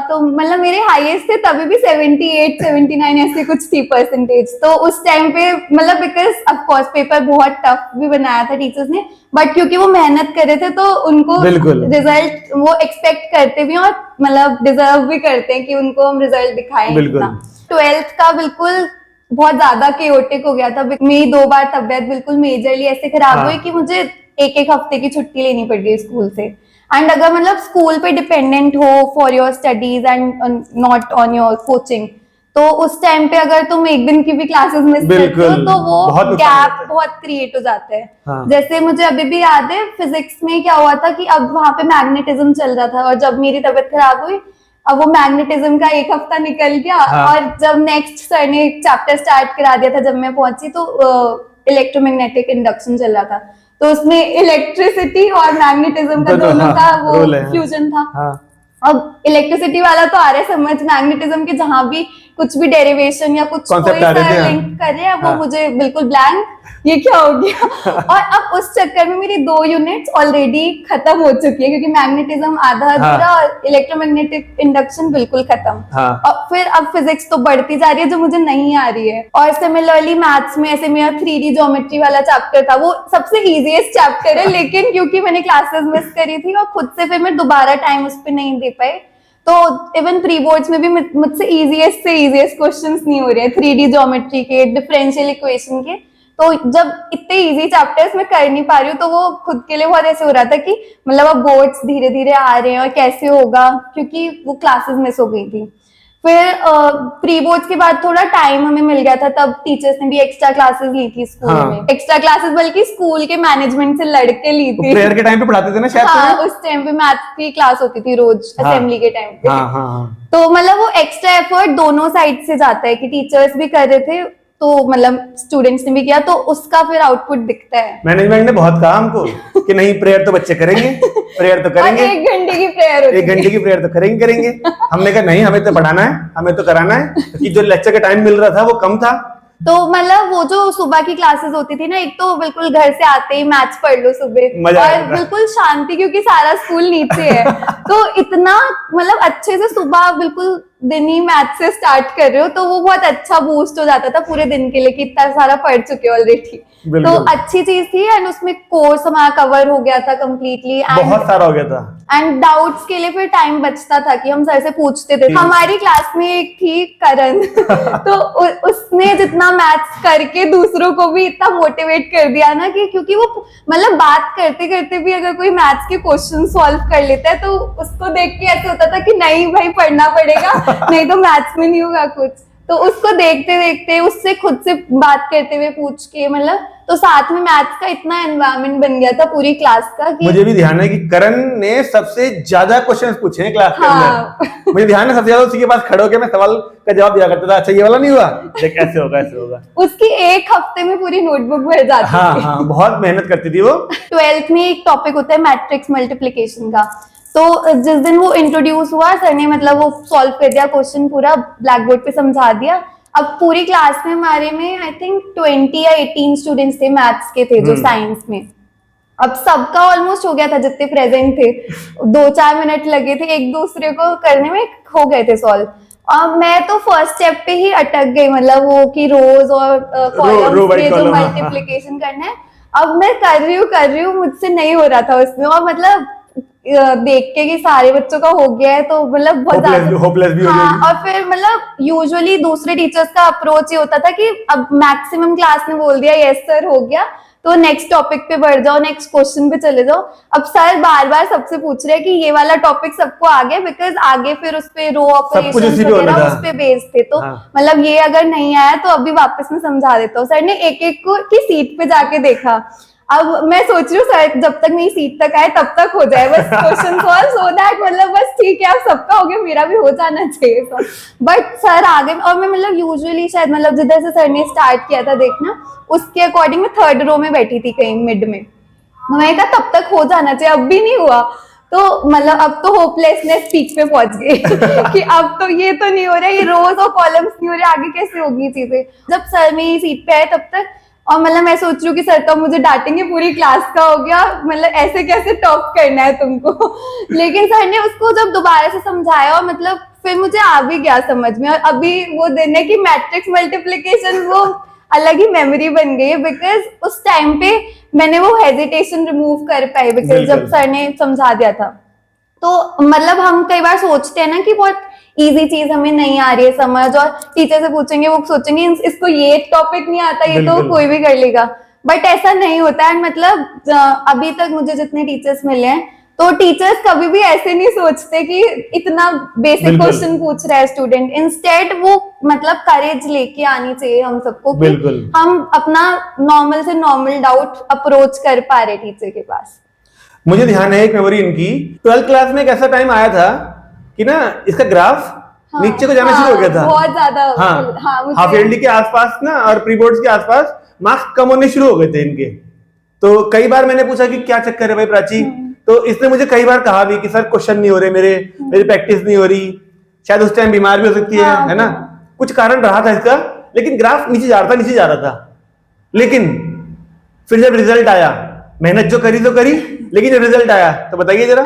B: तो मतलब मेरे हाईएस्ट थे तभी भी 78 79 ऐसे कुछ थी परसेंटेज। तो उस टाइम पे मतलब बिकॉज ऑफ कोर्स पेपर बहुत टफ भी बनाया था टीचर्स ने, बट क्योंकि वो मेहनत कर रहे थे तो उनको रिजल्ट वो एक्सपेक्ट करते भी हैं और मतलब डिजर्व भी करते हैं कि उनको हम रिजल्ट दिखाएं। 12th का बिल्कुल बहुत ज्यादा केओटिक हो गया था, मेरी 2 बार तबियत बिल्कुल मेजरली ऐसे खराब हुई कि मुझे एक हफ्ते की छुट्टी लेनी पड़ गई स्कूल से। एंड अगर मतलब स्कूल पे डिपेंडेंट हो for your studies and not on your coaching, तो उस टाइम पे अगर तुम एक दिन की भी क्लासेस मिस करते हो तो वो गैप बहुत क्रिएट हो जाता है। हाँ। जैसे मुझे अभी भी याद है फिजिक्स में क्या हुआ था कि अब वहां पे मैग्नेटिज्म चल रहा था, और जब मेरी तबीयत खराब हुई अब वो मैग्नेटिज्म का एक हफ्ता निकल गया। हाँ। और जब नेक्स्ट सर ने चैप्टर स्टार्ट करा दिया था, जब मैं पहुंची तो इलेक्ट्रोमैग्नेटिक इंडक्शन चल रहा था, तो उसमें इलेक्ट्रिसिटी और मैग्नेटिज्म का दोनों का वो फ्यूजन था। हाँ। अब इलेक्ट्रिसिटी वाला तो आ रहा है समझ, मैग्नेटिज्म के जहां भी कुछ भी डेरिवेशन या कुछ कोई सा लिंक कर रहे हैं वो मुझे बिल्कुल ब्लैंक, ये क्या हो गया। और अब उस चक्कर में मेरी 2 यूनिट्स ऑलरेडी खत्म हो चुकी है, क्योंकि मैग्नेटिज्म आधा अधूरा और इलेक्ट्रोमैग्नेटिक इंडक्शन बिल्कुल खत्म। और फिर अब फिजिक्स तो बढ़ती जा रही है जो मुझे नहीं आ रही है। और सिमिलरली मैथ्स में ऐसे मेरा 3D ज्योमेट्री वाला चैप्टर था, वो सबसे इजीएस्ट चैप्टर है, लेकिन क्योंकि मैंने क्लासेस मिस करी थी और खुद से फिर मैं दोबारा टाइम उस पर नहीं दे पाई, तो इवन प्री बोर्ड्स में भी मुझसे इजीएस्ट से इजीएस्ट क्वेश्चंस नहीं हो रहे हैं 3D ज्योमेट्री के, डिफरेंशियल इक्वेशन के। तो जब इतने इजी चैप्टर्स मैं कर नहीं पा रही हूँ तो वो खुद के लिए बहुत ऐसे हो रहा था कि मतलब अब बोर्ड्स धीरे धीरे आ रहे हैं और कैसे होगा, क्योंकि वो क्लासेस मिस हो गई थी। फिर प्री बोर्ड्स के बाद थोड़ा टाइम हमें मिल गया था, तब टीचर्स ने भी एक्स्ट्रा क्लासेस ली थी स्कूल में। एक्स्ट्रा क्लासेस बल्कि स्कूल के मैनेजमेंट से लड़के ली थी।
A: प्रेयर के टाइम पे पढ़ाते थे ना शायद?
B: हाँ, उस टाइम पे मैथ्स की क्लास होती थी रोज असेंबली के टाइम पे। तो मतलब वो एक्स्ट्रा एफर्ट दोनों साइड से जाता है कि टीचर्स भी कर रहे थे तो मतलब स्टूडेंट्स ने भी किया, तो उसका फिर आउटपुट दिखता है।
A: मैनेजमेंट ने बहुत कहा हमको कि नहीं प्रेयर तो बच्चे करेंगे, प्रेयर तो करेंगे,
B: 1 घंटे की प्रेयर होती है,
A: 1 घंटे की प्रेयर तो करेंगे। हमने कहा नहीं, हमें तो पढ़ाना है, हमें तो कराना है, क्योंकि जो लेक्चर का टाइम मिल रहा था वो कम था।
B: तो मतलब वो जो सुबह की क्लासेस होती थी ना, एक तो बिल्कुल घर से आते ही मैथ्स पढ़ लो सुबह, और बिल्कुल शांति क्योंकि सारा स्कूल नीचे है, तो इतना मतलब अच्छे से सुबह बिल्कुल दिन ही मैथ से स्टार्ट कर रहे हो तो वो बहुत अच्छा बूस्ट हो जाता था पूरे दिन के लिए कि इतना सारा पढ़ चुके हो ऑलरेडी। तो
A: बिल्कुल।
B: अच्छी चीज थी एंड उसमें कोर्स हमारा कवर हो गया था कम्प्लीटली
A: बहुत सारा हो गया था।
B: एंड डाउट्स के लिए फिर टाइम बचता था कि हम सर से पूछते थे। हमारी क्लास में एक थी करण तो उसने जितना मैथ्स करके दूसरों को भी इतना मोटिवेट कर दिया ना कि क्योंकि वो मतलब बात करते करते भी अगर कोई मैथ्स के क्वेश्चन सॉल्व कर लेता है तो उसको देख के ऐसे होता था कि नहीं भाई पढ़ना पड़ेगा नहीं तो मैथ्स में नहीं होगा कुछ। तो उसको देखते देखते उससे खुद से बात करते हुए पूछ के मतलब तो साथ में मैथ्स का इतना एनवायरनमेंट बन गया था पूरी क्लास का कि
A: मुझे भी ध्यान है कि करण ने सबसे ज्यादा क्वेश्चंस पूछे हैं क्लास के
B: हाँ।
A: अंदर। मुझे ध्यान है सबसे ज्यादा उसी के पास खड़े होकर मैं सवाल का जवाब दिया करता था। अच्छा ये वाला नहीं हुआ, देख ऐसे होगा ऐसे होगा।
B: उसकी एक हफ्ते में पूरी नोटबुक भर जाती
A: हाँ
B: थी।
A: हाँ, बहुत मेहनत करती थी वो।
B: 12th में एक टॉपिक होता है मैट्रिक्स मल्टीप्लिकेशन का। तो जिस दिन वो इंट्रोड्यूस हुआ सर ने मतलब वो सॉल्व कर दिया क्वेश्चन पूरा ब्लैक बोर्ड पे समझा दिया। अब पूरी क्लास में हमारे में आई थिंक 20 या 18 स्टूडेंट्स थे मैथ्स के थे जो साइंस में। अब सबका ऑलमोस्ट हो गया था जितने प्रेजेंट थे, 2-4 मिनट लगे थे एक दूसरे को करने में, हो गए थे सॉल्व। और मैं तो फर्स्ट स्टेप पे ही अटक गई मतलब वो कि रोज और कॉलम्स के जो मल्टीप्लिकेशन करना है। अब मैं कर रही हूँ मुझसे नहीं हो रहा था उसमें और मतलब देख के कि सारे बच्चों का हो गया है तो मतलब बहुत ज्यादा
A: होपलेस भी हो
B: हाँ।
A: जाएगी।
B: और फिर मतलब यूजुअली दूसरे टीचर्स का अप्रोच ये होता था कि अब मैक्सिमम क्लास ने बोल दिया यस सर हो गया तो नेक्स्ट टॉपिक पे बढ़ जाओ, नेक्स्ट क्वेश्चन पे चले जाओ। अब सर बार बार सबसे पूछ रहे हैं कि ये वाला टॉपिक सबको आगे, बिकॉज आगे फिर उस पे रो ऑपरेशन वगैरह उस पे बेस थे तो मतलब ये अगर नहीं आया तो अभी वापस में समझा देता हूँ। सर ने एक एक को की सीट पे जाके देखा। अब मैं सोच रही हूँ सर जब तक मेरी सीट तक आए तब तक हो जाए बस क्वेश्चन सॉल्व सो दैट मतलब बस ठीक है अब सबका हो गया मेरा भी हो जाना चाहिए सर। बट सर आगे और मैं मतलब यूजुअली शायद मतलब जिधर से सर ने स्टार्ट किया था देखना उसके अकॉर्डिंग मैं 3rd रो में बैठी थी कहीं मिड में। मैंने कहा तब तक हो जाना चाहिए, अब भी नहीं हुआ तो मतलब अब तो होपलेसनेस पीक पे पहुंच गई कि अब तो ये तो नहीं हो रहा, ये रोज और कॉलम्स नहीं हो रहे, आगे कैसे होगी चीजें। जब सर मेरी सीट पे आए तब तक और मतलब मैं सोच रही हूँ कि सर तो मुझे डांटेंगे पूरी क्लास का हो गया मतलब ऐसे कैसे टॉप करना है तुमको लेकिन सर ने उसको जब दोबारा से समझाया और मतलब फिर मुझे आ भी गया समझ में। और अभी वो दिन है कि मैट्रिक्स मल्टीप्लिकेशन वो अलग ही मेमोरी बन गई है बिकॉज उस टाइम पे मैंने वो हेजिटेशन रिमूव कर पाई बिकॉज जब सर ने समझा दिया था। तो मतलब हम कई बार सोचते हैं ना कि बहुत इजी चीज हमें नहीं आ रही है समझ और टीचर से पूछेंगे वो सोचेंगे इसको ये टॉपिक नहीं आता ये तो कोई भी कर लेगा, बट ऐसा नहीं होता है। मतलब अभी तक मुझे जितने टीचर्स मिले हैं तो टीचर्स कभी भी ऐसे नहीं सोचते कि इतना बेसिक क्वेश्चन पूछ रहा है स्टूडेंट, इंस्टेड वो मतलब करेज लेके आनी चाहिए हम सबको कि हम अपना नॉर्मल से नॉर्मल डाउट अप्रोच कर पा रहे टीचर के पास।
A: मुझे ध्यान है एक मेमोरी इनकी 12th क्लास में एक ऐसा टाइम आया था कि ना इसका ग्राफ नीचे को जाना शुरू हो गया था
B: बहुत ज्यादा।
A: हाफ ईयरली के आसपास ना और प्री बोर्ड्स के आसपास मार्क्स कम होने शुरू हो गए थे इनके। तो कई बार मैंने पूछा कि क्या चक्कर है भाई प्राची, तो इसने मुझे कई बार कहा भी कि सर क्वेश्चन नहीं हो रहे मेरी प्रैक्टिस नहीं हो रही, शायद उस टाइम बीमार भी हो सकती है ना, कुछ कारण रहा था इसका, लेकिन ग्राफ नीचे जा रहा था। लेकिन फिर जब रिजल्ट आया, मेहनत जो करी तो करी, लेकिन जब रिजल्ट आया तो बताइए जरा।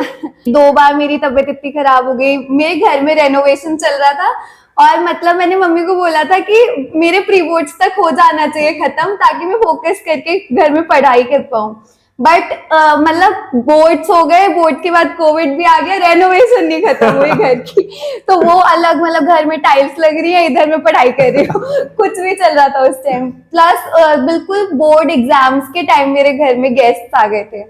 B: 2 बार मेरी तबीयत इतनी खराब हो गई, मेरे घर में रेनोवेशन चल रहा था और मतलब मैंने मम्मी को बोला था कि मेरे प्री बोर्ड्स तक हो जाना चाहिए खत्म ताकि मैं फोकस करके घर में पढ़ाई कर पाऊं। बट मतलब बोर्ड्स हो गए, बोर्ड के बाद कोविड भी आ गया, रेनोवेशन नहीं खत्म हुई घर की। तो वो अलग मतलब घर में टाइल्स लग रही है, इधर मैं पढ़ाई कर रही हूँ कुछ भी चल रहा था उस टाइम। प्लस बिल्कुल बोर्ड एग्जाम्स के टाइम मेरे घर में गेस्ट आ गए थे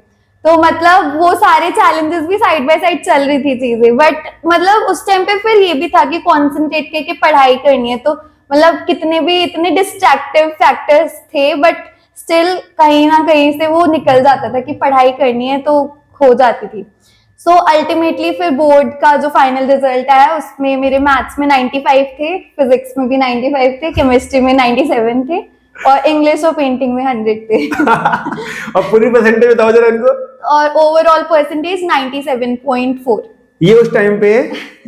B: तो मतलब वो सारे चैलेंजेस भी साइड बाय साइड चल रही थी चीजें। बट मतलब उस टाइम पे फिर ये भी था कि कॉन्सेंट्रेट करके पढ़ाई करनी है तो मतलब कितने भी इतने डिस्ट्रैक्टिव फैक्टर्स थे बट स्टिल कहीं ना कहीं से वो निकल जाता था कि पढ़ाई करनी है तो हो जाती थी। सो अल्टीमेटली फिर बोर्ड का जो फाइनल रिजल्ट आया उसमें मेरे मैथ्स में 95 थे, फिजिक्स में भी 95 थे, केमिस्ट्री में 97 थे और इंग्लिश और पेंटिंग में 100 थे
A: और पूरी परसेंटेज बताओ जरा इनको।
B: और ओवरऑल परसेंटेज 97.4।
A: ये उस टाइम पे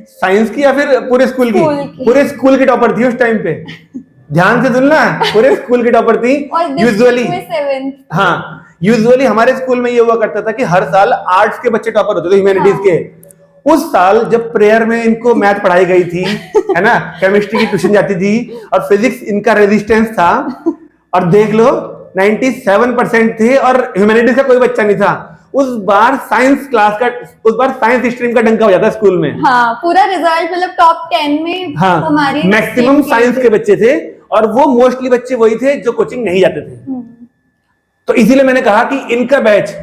A: साइंस की या फिर पूरे स्कूल की? पूरे स्कूल की टॉपर थी उस टाइम पे, ध्यान से सुनना, पूरे स्कूल की टॉपर थी। यूजुअली हमारे स्कूल में ये हुआ करता था कि हर साल आर्ट्स के बच्चे टॉपर होते थे, ह्यूमैनिटीज के, उस साल जब प्रेयर में इनको मैथ पढ़ाई गई थी, है ना, केमिस्ट्री की ट्यूशन जाती थी और फिजिक्स इनका रेजिस्टेंस था, और देख लो 97% थे और ह्यूमैनिटीज का कोई बच्चा नहीं था। उस बार साइंस क्लास का, उस बार साइंस स्ट्रीम का डंका हो जाता स्कूल में।
B: हाँ, पूरा रिजल्ट मतलब टॉप 10 में
A: हाँ,
B: हमारी
A: मैक्सिमम साइंस के बच्चे थे और वो मोस्टली बच्चे वही थे जो कोचिंग नहीं जाते थे। तो इसीलिए मैंने कहा कि इनका बैच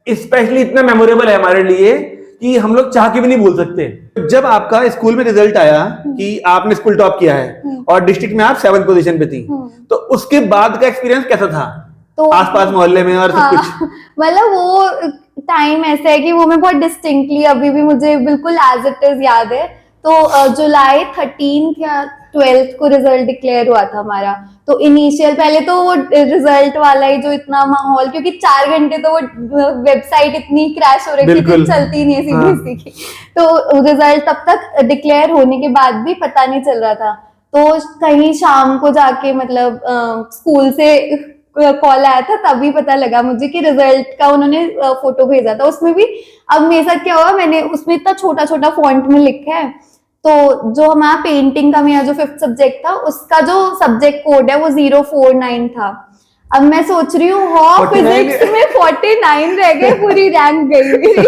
A: स्पेशली इतना मेमोरेबल है हमारे लिए कि हम लोग चाह के भी नहीं भूल सकते। जब आपका स्कूल में रिजल्ट आया कि आपने स्कूल टॉप किया है और डिस्ट्रिक्ट में आप 7th पोजीशन पे थी, तो उसके बाद का एक्सपीरियंस कैसा था?
B: तो
A: आसपास मोहल्ले में और सब
B: हाँ,
A: कुछ?
B: मतलब वो टाइम ऐसा है कि वो मैं बहुत डिस्टिंक्टली अभी भी मुझे बिल्कुल एज इट इज याद है। तो जुलाई 13 या 12 को रिजल्ट डिक्लेयर हुआ था हमारा। तो इनिशियल पहले तो वो रिजल्ट वाला ही जो इतना माहौल, क्योंकि 4 घंटे तो वो वेबसाइट इतनी क्रैश हो रही थी कि चलती नहीं है सीबीएसई की। तो रिजल्ट तब तक डिक्लेयर होने के बाद भी पता नहीं चल रहा था। तो कहीं शाम को जाके मतलब स्कूल से कॉल आया था, तभी पता लगा मुझे कि रिजल्ट का उन्होंने फोटो भेजा था। उसमें भी अब मेरे साथ क्या हुआ, मैंने उसमें इतना छोटा छोटा फॉन्ट में लिखा है। तो जो हमारा पेंटिंग का मेरा जो 5th सब्जेक्ट था, उसका जो सब्जेक्ट कोड है वो 049 था। अब मैं सोच रही हूँ फिजिक्स में 49 रह गए, पूरी रैंक गई मेरी।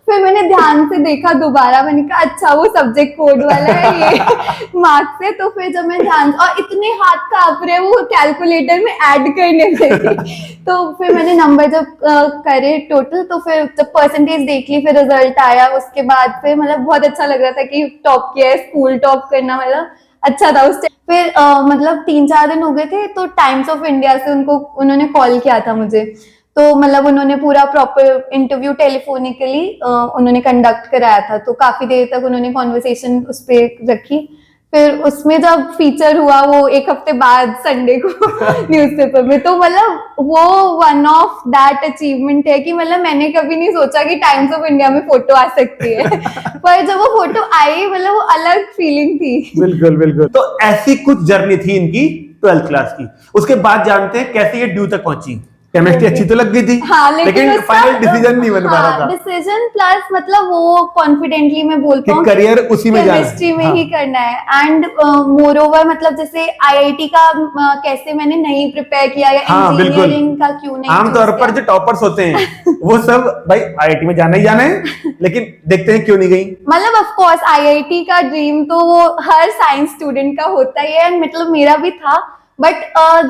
B: फिर मैंने ध्यान से देखा दोबारा, मैंने कहा अच्छा वो सब्जेक्ट कोड वाला है ये मार्क्स है। तो फिर जब मैं ध्यान, और इतने हाथ कांप रहे वो कैलकुलेटर में ऐड करने लगे। तो फिर मैंने नंबर जब करे टोटल, तो फिर जब परसेंटेज देख ली, फिर रिजल्ट आया, उसके बाद फिर मतलब बहुत अच्छा लग रहा था कि टॉप किया है, स्कूल टॉप करना मतलब अच्छा था उस टाइम। फिर मतलब 3-4 दिन हो गए थे, तो टाइम्स ऑफ इंडिया से उन्होंने कॉल किया था मुझे। तो मतलब उन्होंने पूरा प्रॉपर इंटरव्यू टेलीफोनिकली उन्होंने कंडक्ट कराया था। तो काफी देर तक उन्होंने कॉन्वर्सेशन उस पर रखी। फिर उसमें जब फीचर हुआ वो 1 हफ्ते बाद संडे को न्यूज़पेपर में, तो मतलब वो वन ऑफ दैट अचीवमेंट है कि मतलब मैंने कभी नहीं सोचा कि टाइम्स ऑफ इंडिया में फोटो आ सकती है। पर जब वो फोटो आई, मतलब वो अलग फीलिंग थी।
A: बिल्कुल बिल्कुल। तो ऐसी कुछ जर्नी थी इनकी 12th क्लास की। उसके बाद जानते हैं कैसे ये ड्यू तक पहुंची। केमिस्ट्री अच्छी तो लग गई थी,
B: हाँ, लेकिन
A: फाइनल डिसीजन नहीं बन पा रहा था।
B: डिसीजन प्लस मतलब वो कॉन्फिडेंटली मैं बोलता हूँ
A: करियर उसी में जाना है,
B: केमिस्ट्री में ही करना है। एंड मोर ओवर मतलब जैसे आईआईटी का कैसे मैंने नहीं प्रिपेयर किया, या इंजीनियरिंग का क्यों नहीं।
A: आमतौर पर जो टॉपर्स होते हैं वो सब भाई आईआईटी में जाना ही जाना है, लेकिन देखते हैं क्यों नहीं गई।
B: मतलब ऑफ कोर्स आईआईटी का ड्रीम तो वो हर साइंस स्टूडेंट का होता ही है, मतलब मेरा भी था। बट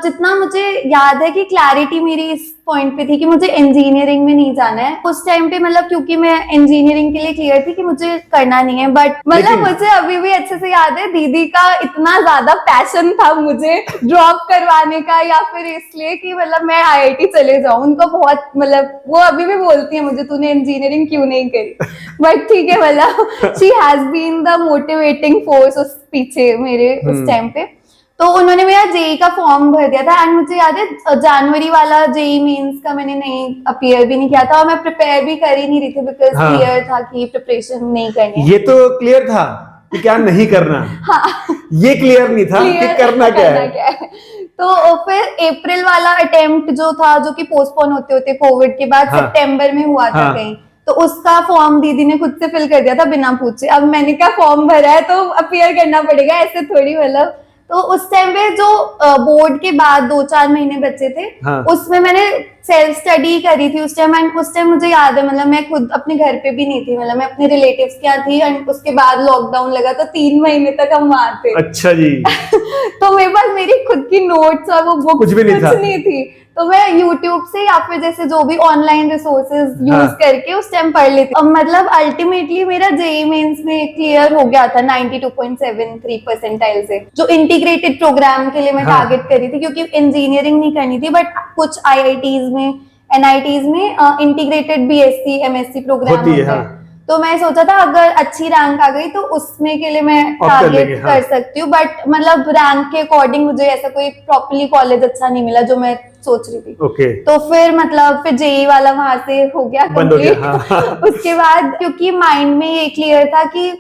B: जितना मुझे याद है कि क्लैरिटी मेरी इस पॉइंट पे थी कि मुझे इंजीनियरिंग में नहीं जाना है उस टाइम पे, मतलब क्योंकि मैं इंजीनियरिंग के लिए क्लियर थी कि मुझे करना नहीं है। बट मतलब मुझे अभी भी अच्छे से याद है दीदी का इतना ज्यादा पैशन था मुझे ड्रॉप करवाने का, या फिर इसलिए कि मतलब मैं आईआईटी चले जाऊं। उनको बहुत मतलब वो अभी भी बोलती है मुझे, तूने इंजीनियरिंग क्यों नहीं करी। बट ठीक है, मतलब she has been the motivating force उस पीछे मेरे उस टाइम पे। तो उन्होंने मेरा जेई का फॉर्म भर दिया था। एंड मुझे याद है जनवरी वाला जेई मेंस का मैंने नहीं अपियर भी नहीं किया था, और मैं प्रिपेयर भी कर ही नहीं रही थी बिकॉज क्लियर था कि प्रिपरेशन नहीं करनी है।
A: ये तो क्लियर था कि क्या नहीं करना। हाँ, ये क्लियर नहीं था कि करना क्या है।
B: तो फिर अप्रैल वाला अटेम्प्ट जो था, जो कि पोस्टपोन होते होते कोविड के बाद सितंबर में हुआ था कहीं, तो उसका फॉर्म दीदी ने खुद से फिल कर दिया था बिना पूछे। अब मैंने क्या फॉर्म भरा है तो अपियर करना पड़ेगा, ऐसे थोड़ी। मतलब तो उस टाइम पे जो बोर्ड के बाद 2-4 महीने बचे थे, उसमें मैंने सेल्फ स्टडी करी थी उस टाइम। एंड उस टाइम मुझे याद है मतलब मैं खुद अपने घर पे भी नहीं थी, मतलब मैं अपने रिलेटिव्स के यहाँ थी। एंड उसके बाद लॉकडाउन लगा तो 3 महीने तक हम वहां थे।
A: अच्छा जी।
B: तो मेरे पास मेरी खुद की नोट्स और वो बुक कुछ नहीं थी। तो मैं YouTube से या फिर जैसे जो भी ऑनलाइन रिसोर्सेज यूज करके उस टाइम पढ़ लेती। अब मतलब अल्टीमेटली मेरा जेईई मेंस में क्लियर हो गया था 92.73 परसेंटाइल से, जो इंटीग्रेटेड प्रोग्राम के लिए मैं टारगेट करी थी, क्योंकि इंजीनियरिंग नहीं करनी थी। बट कुछ आईआईटीज में, एनआईटीज में इंटीग्रेटेड बीएससी एमएससी प्रोग्राम होते हैं। तो मैं सोचा था अगर अच्छी रैंक आ गई तो उसमें के लिए मैं टारगेट कर सकती हूँ। बट मतलब रैंक के अकॉर्डिंग मुझे ऐसा कोई प्रॉपर्ली कॉलेज अच्छा नहीं मिला जो मैं सोच रही थी। तो फिर मतलब फिर जेईई वाला वहां से हो गया कंप्लीट। उसके बाद क्योंकि माइंड में ये क्लियर था कि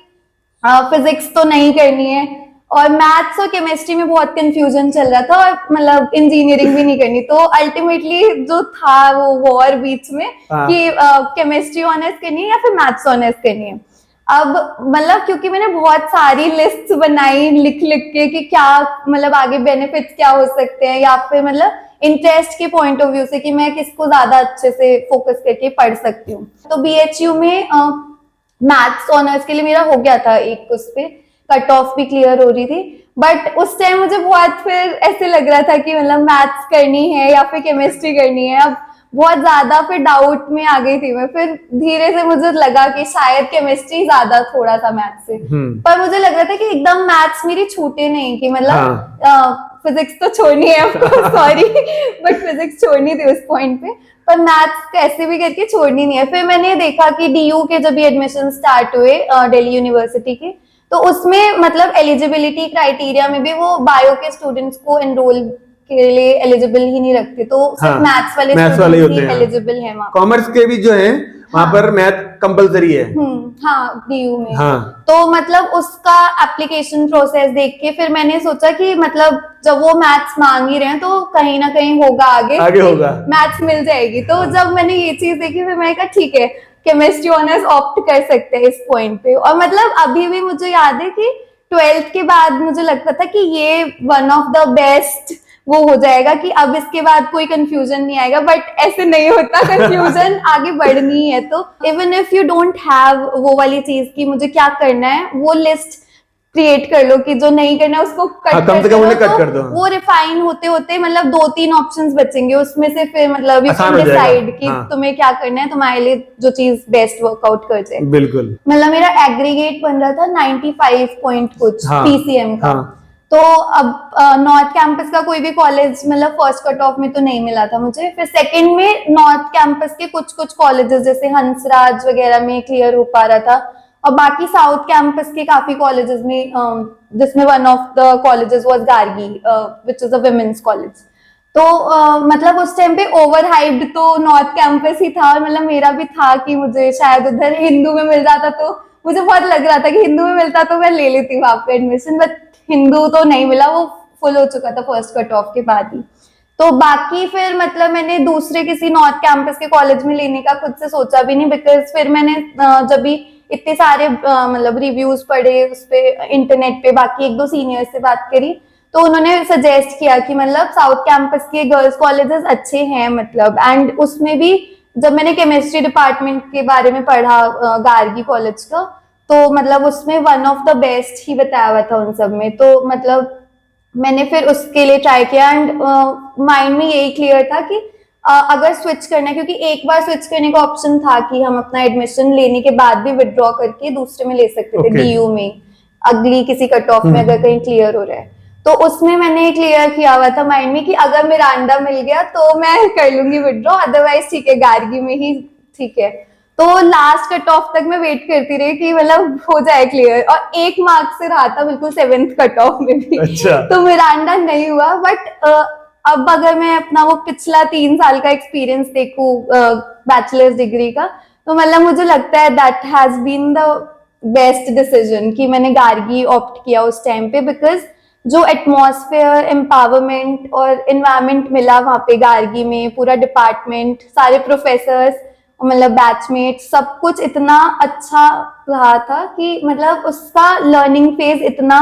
B: फिजिक्स तो नहीं करनी है, और मैथ्स और केमिस्ट्री में बहुत कंफ्यूजन चल रहा था, और मतलब इंजीनियरिंग भी नहीं करनी, तो अल्टीमेटली जो था वो वॉर बीच में
A: हाँ।
B: कि केमिस्ट्री ऑनर्स करनी है या फिर मैथ्स ऑनर्स करनी है। अब मतलब क्योंकि मैंने बहुत सारी लिस्ट्स बनाई लिख लिख के कि क्या मतलब आगे बेनिफिट्स क्या हो सकते हैं, या फिर मतलब इंटरेस्ट के पॉइंट ऑफ व्यू से कि मैं किसको ज्यादा अच्छे से फोकस करके पढ़ सकती हूँ। तो बीएचयू में मैथ्स ऑनर्स के लिए मेरा हो गया था, एक उस पे कट ऑफ भी क्लियर हो रही थी, बट उस टाइम मुझे बहुत फिर ऐसे लग रहा था कि मतलब मैथ्स करनी है या फिर केमिस्ट्री करनी है। अब बहुत ज्यादा फिर डाउट में आ गई थी मैं, फिर धीरे से मुझे लगा कि शायद केमिस्ट्री ज्यादा थोड़ा सा मैथ्स से, पर मुझे लग रहा था कि एकदम मैथ्स मेरी छूटे नहीं, कि मतलब फिजिक्स तो छोड़नी है सॉरी बट फिजिक्स छोड़नी थी उस पॉइंट पे, पर मैथ्स कैसे भी करके छोड़नी नहीं है। फिर मैंने देखा कि डीयू के जब भी एडमिशन स्टार्ट हुए दिल्ली यूनिवर्सिटी के, तो उसमें मतलब एलिजिबिलिटी क्राइटेरिया में भी वो बायो के स्टूडेंट्स को एनरोल के लिए एलिजिबल ही नहीं रखते, तो सिर्फ मैथ्स वाले स्टूडेंट्स ही एलिजिबल है वहाँ।
A: कॉमर्स के भी जो है वहाँ पर मैथ कंपलसरी है।
B: हाँ, डीयू में।
A: हाँ।
B: तो मतलब उसका एप्लीकेशन प्रोसेस देख के फिर मैंने सोचा कि मतलब जब वो मैथ्स मांग ही रहे हैं तो कहीं ना कहीं होगा आगे
A: होगा,
B: मैथ्स मिल जाएगी। तो जब मैंने ये चीज देखी फिर मैंने कहा ठीक है, केमिस्ट्री ऑनर्स ऑप्ट कर सकते हैं इस पॉइंट पे। और मतलब अभी भी मुझे याद है कि 12th के बाद मुझे लगता था कि ये वन ऑफ द बेस्ट वो हो जाएगा कि अब इसके बाद कोई कंफ्यूजन नहीं आएगा, बट ऐसे नहीं होता, कंफ्यूजन आगे बढ़नी है। तो even if you don't have वो वाली चीज कि मुझे क्या करना है, वो लिस्ट क्रिएट कर लो कि जो नहीं करना है उसको कट
A: कम से कम उन्हें कट
B: तो
A: कर दो।
B: वो रिफाइन होते होते मतलब 2-3 ऑप्शंस बचेंगे, उसमें से फिर मतलब यू कैन डिसाइड कि तुम्हें क्या करना है, तुम्हारे लिए जो चीज बेस्ट वर्कआउट कर जाए।
A: बिल्कुल।
B: मतलब मेरा एग्रीगेट बन रहा था 95 पॉइंट कुछ पीसीएम का। तो अब नॉर्थ कैंपस का कोई भी कॉलेज मतलब फर्स्ट कट ऑफ में तो नहीं मिला था मुझे, फिर सेकंड में नॉर्थ कैंपस के कुछ कुछ कॉलेजेस जैसे हंसराज वगैरह में क्लियर हो पा रहा था, और बाकी साउथ कैंपस के काफी कॉलेजेस में जिसमें one of the colleges was Gargi which is a women's college. तो मतलब उस टाइम पे ओवर हाइप्ड तो नॉर्थ कैंपस ही था, और मतलब मेरा भी था कि मुझे शायद उधर हिंदू में मिल जाता, तो मुझे बहुत लग रहा था कि हिंदू में मिलता तो मैं ले लेती वहां पे एडमिशन, बट हिंदू तो नहीं मिला, वो फुल हो चुका था फर्स्ट कट ऑफ के बाद ही। तो बाकी फिर मतलब मैंने दूसरे किसी नॉर्थ कैंपस के कॉलेज में लेने का खुद से सोचा भी नहीं, बिकॉज फिर मैंने जब भी इतने सारे मतलब रिव्यूज पढ़े उस पे इंटरनेट पे, बाकी एक दो सीनियर से बात करी, तो उन्होंने सजेस्ट किया कि मतलब साउथ कैंपस के गर्ल्स कॉलेजेस अच्छे हैं मतलब, एंड उसमें भी जब मैंने केमिस्ट्री डिपार्टमेंट के बारे में पढ़ा गार्गी कॉलेज का, तो मतलब उसमें वन ऑफ द बेस्ट ही बताया हुआ था उन सब में। तो मतलब मैंने फिर उसके लिए ट्राई किया, एंड माइंड में यही क्लियर था कि अगर स्विच करना है, क्योंकि एक बार स्विच करने का ऑप्शन था कि हम अपना एडमिशन लेने के बाद भी विड्रॉ करके दूसरे में ले सकते थे डीयू में, अगली किसी कट ऑफ में अगर कहीं क्लियर हो रहा है। तो उसमें मैंने क्लियर किया हुआ था माइंड में कि अगर मिरांडा मिल गया तो मैं कर लूंगी विड्रॉ, अदरवाइज ठीक है गार्गी में ही ठीक है। तो लास्ट कट ऑफ तक मैं वेट करती रही कि मतलब हो जाए क्लियर, और 1 मार्क से रहा था बिल्कुल 7th कट ऑफ में भी।
A: अच्छा।
B: तो मिरांडा नहीं हुआ, बट अब अगर मैं अपना वो पिछला 3 साल का एक्सपीरियंस देखूं बैचलर्स डिग्री का, तो मतलब मुझे लगता है that has been the best decision कि मैंने गार्गी ऑप्ट किया उस टाइम पे, बिकॉज जो एटमॉस्फेयर, एम्पावरमेंट और एनवायरमेंट मिला वहां पे गार्गी में, पूरा डिपार्टमेंट, सारे प्रोफेसर्स, मतलब बैचमेट, सब कुछ इतना अच्छा रहा था कि मतलब उसका लर्निंग फेज इतना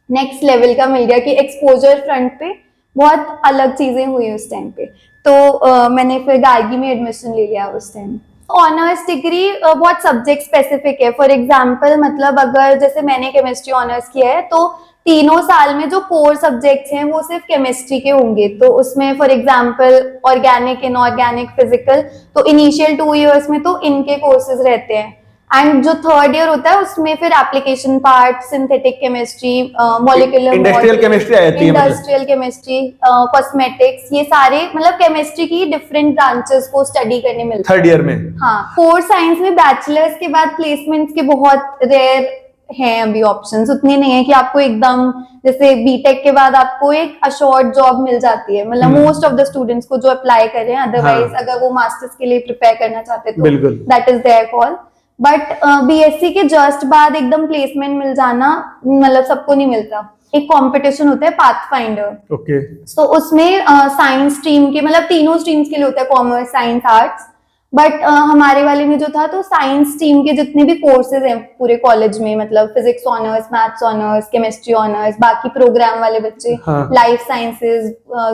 B: नेक्स्ट लेवल का मिल गया कि एक्सपोजर फ्रंट पे बहुत अलग चीजें हुई उस टाइम पे। तो मैंने फिर गार्गी में एडमिशन ले लिया उस टाइम। ऑनर्स डिग्री बहुत सब्जेक्ट स्पेसिफिक है। फॉर एग्जाम्पल मतलब अगर जैसे मैंने केमिस्ट्री ऑनर्स किया है तो 3 साल में जो कोर सब्जेक्ट्स हैं वो सिर्फ केमिस्ट्री के होंगे, तो उसमें for example organic, inorganic, physical, तो इनिशियल 2 इयर्स में तो इनके कोर्सेज रहते हैं, एंड जो 3rd ईयर होता है उसमें फिर application part, synthetic chemistry, molecular,
A: industrial chemistry आती है,
B: इंडस्ट्रियल केमिस्ट्री, कॉस्मेटिक्स, ये सारे मतलब केमिस्ट्री की डिफरेंट ब्रांचेस को स्टडी करने मिलते हैं
A: 3rd ईयर में।
B: हाँ, कोर साइंस में बैचलर्स के बाद प्लेसमेंट्स के बहुत रेयर हैं अभी ऑप्शंस, उतने नहीं है कि आपको एकदम जैसे बीटेक के बाद आपको एक अशोर्ड जॉब मिल जाती है, मतलब मोस्ट ऑफ द स्टूडेंट्स को जो अप्लाई कर रहे हैं, अदरवाइज अगर वो मास्टर्स के लिए प्रिपेयर करना चाहते हैं तो that is their call. But BSc के जस्ट बाद एकदम प्लेसमेंट मिल जाना मतलब सबको नहीं मिलता। एक कंपटीशन होता है पाथफाइंडर।
A: ओके।
B: तो उसमें साइंस स्ट्रीम के मतलब तीनों स्ट्रीम्स के लिए होता है, कॉमर्स साइंस आर्ट्स। बट हमारे वाले में जो था तो साइंस स्ट्रीम के जितने भी कोर्सेज हैं पूरे कॉलेज में, मतलब physics honours, maths honours, chemistry honours, बाकी प्रोग्राम वाले बच्चे,
A: हाँ।
B: लाइफ साइंसेज,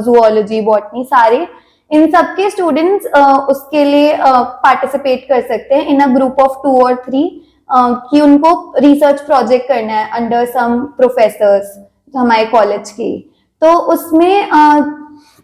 B: जूलॉजी, बॉटनी, सारे इन सब के स्टूडेंट्स उसके लिए पार्टिसिपेट कर सकते हैं इन अ ग्रुप ऑफ 2 और 3 कि उनको रिसर्च प्रोजेक्ट करना है अंडर सम प्रोफेसर्स हमारे कॉलेज की। तो उसमें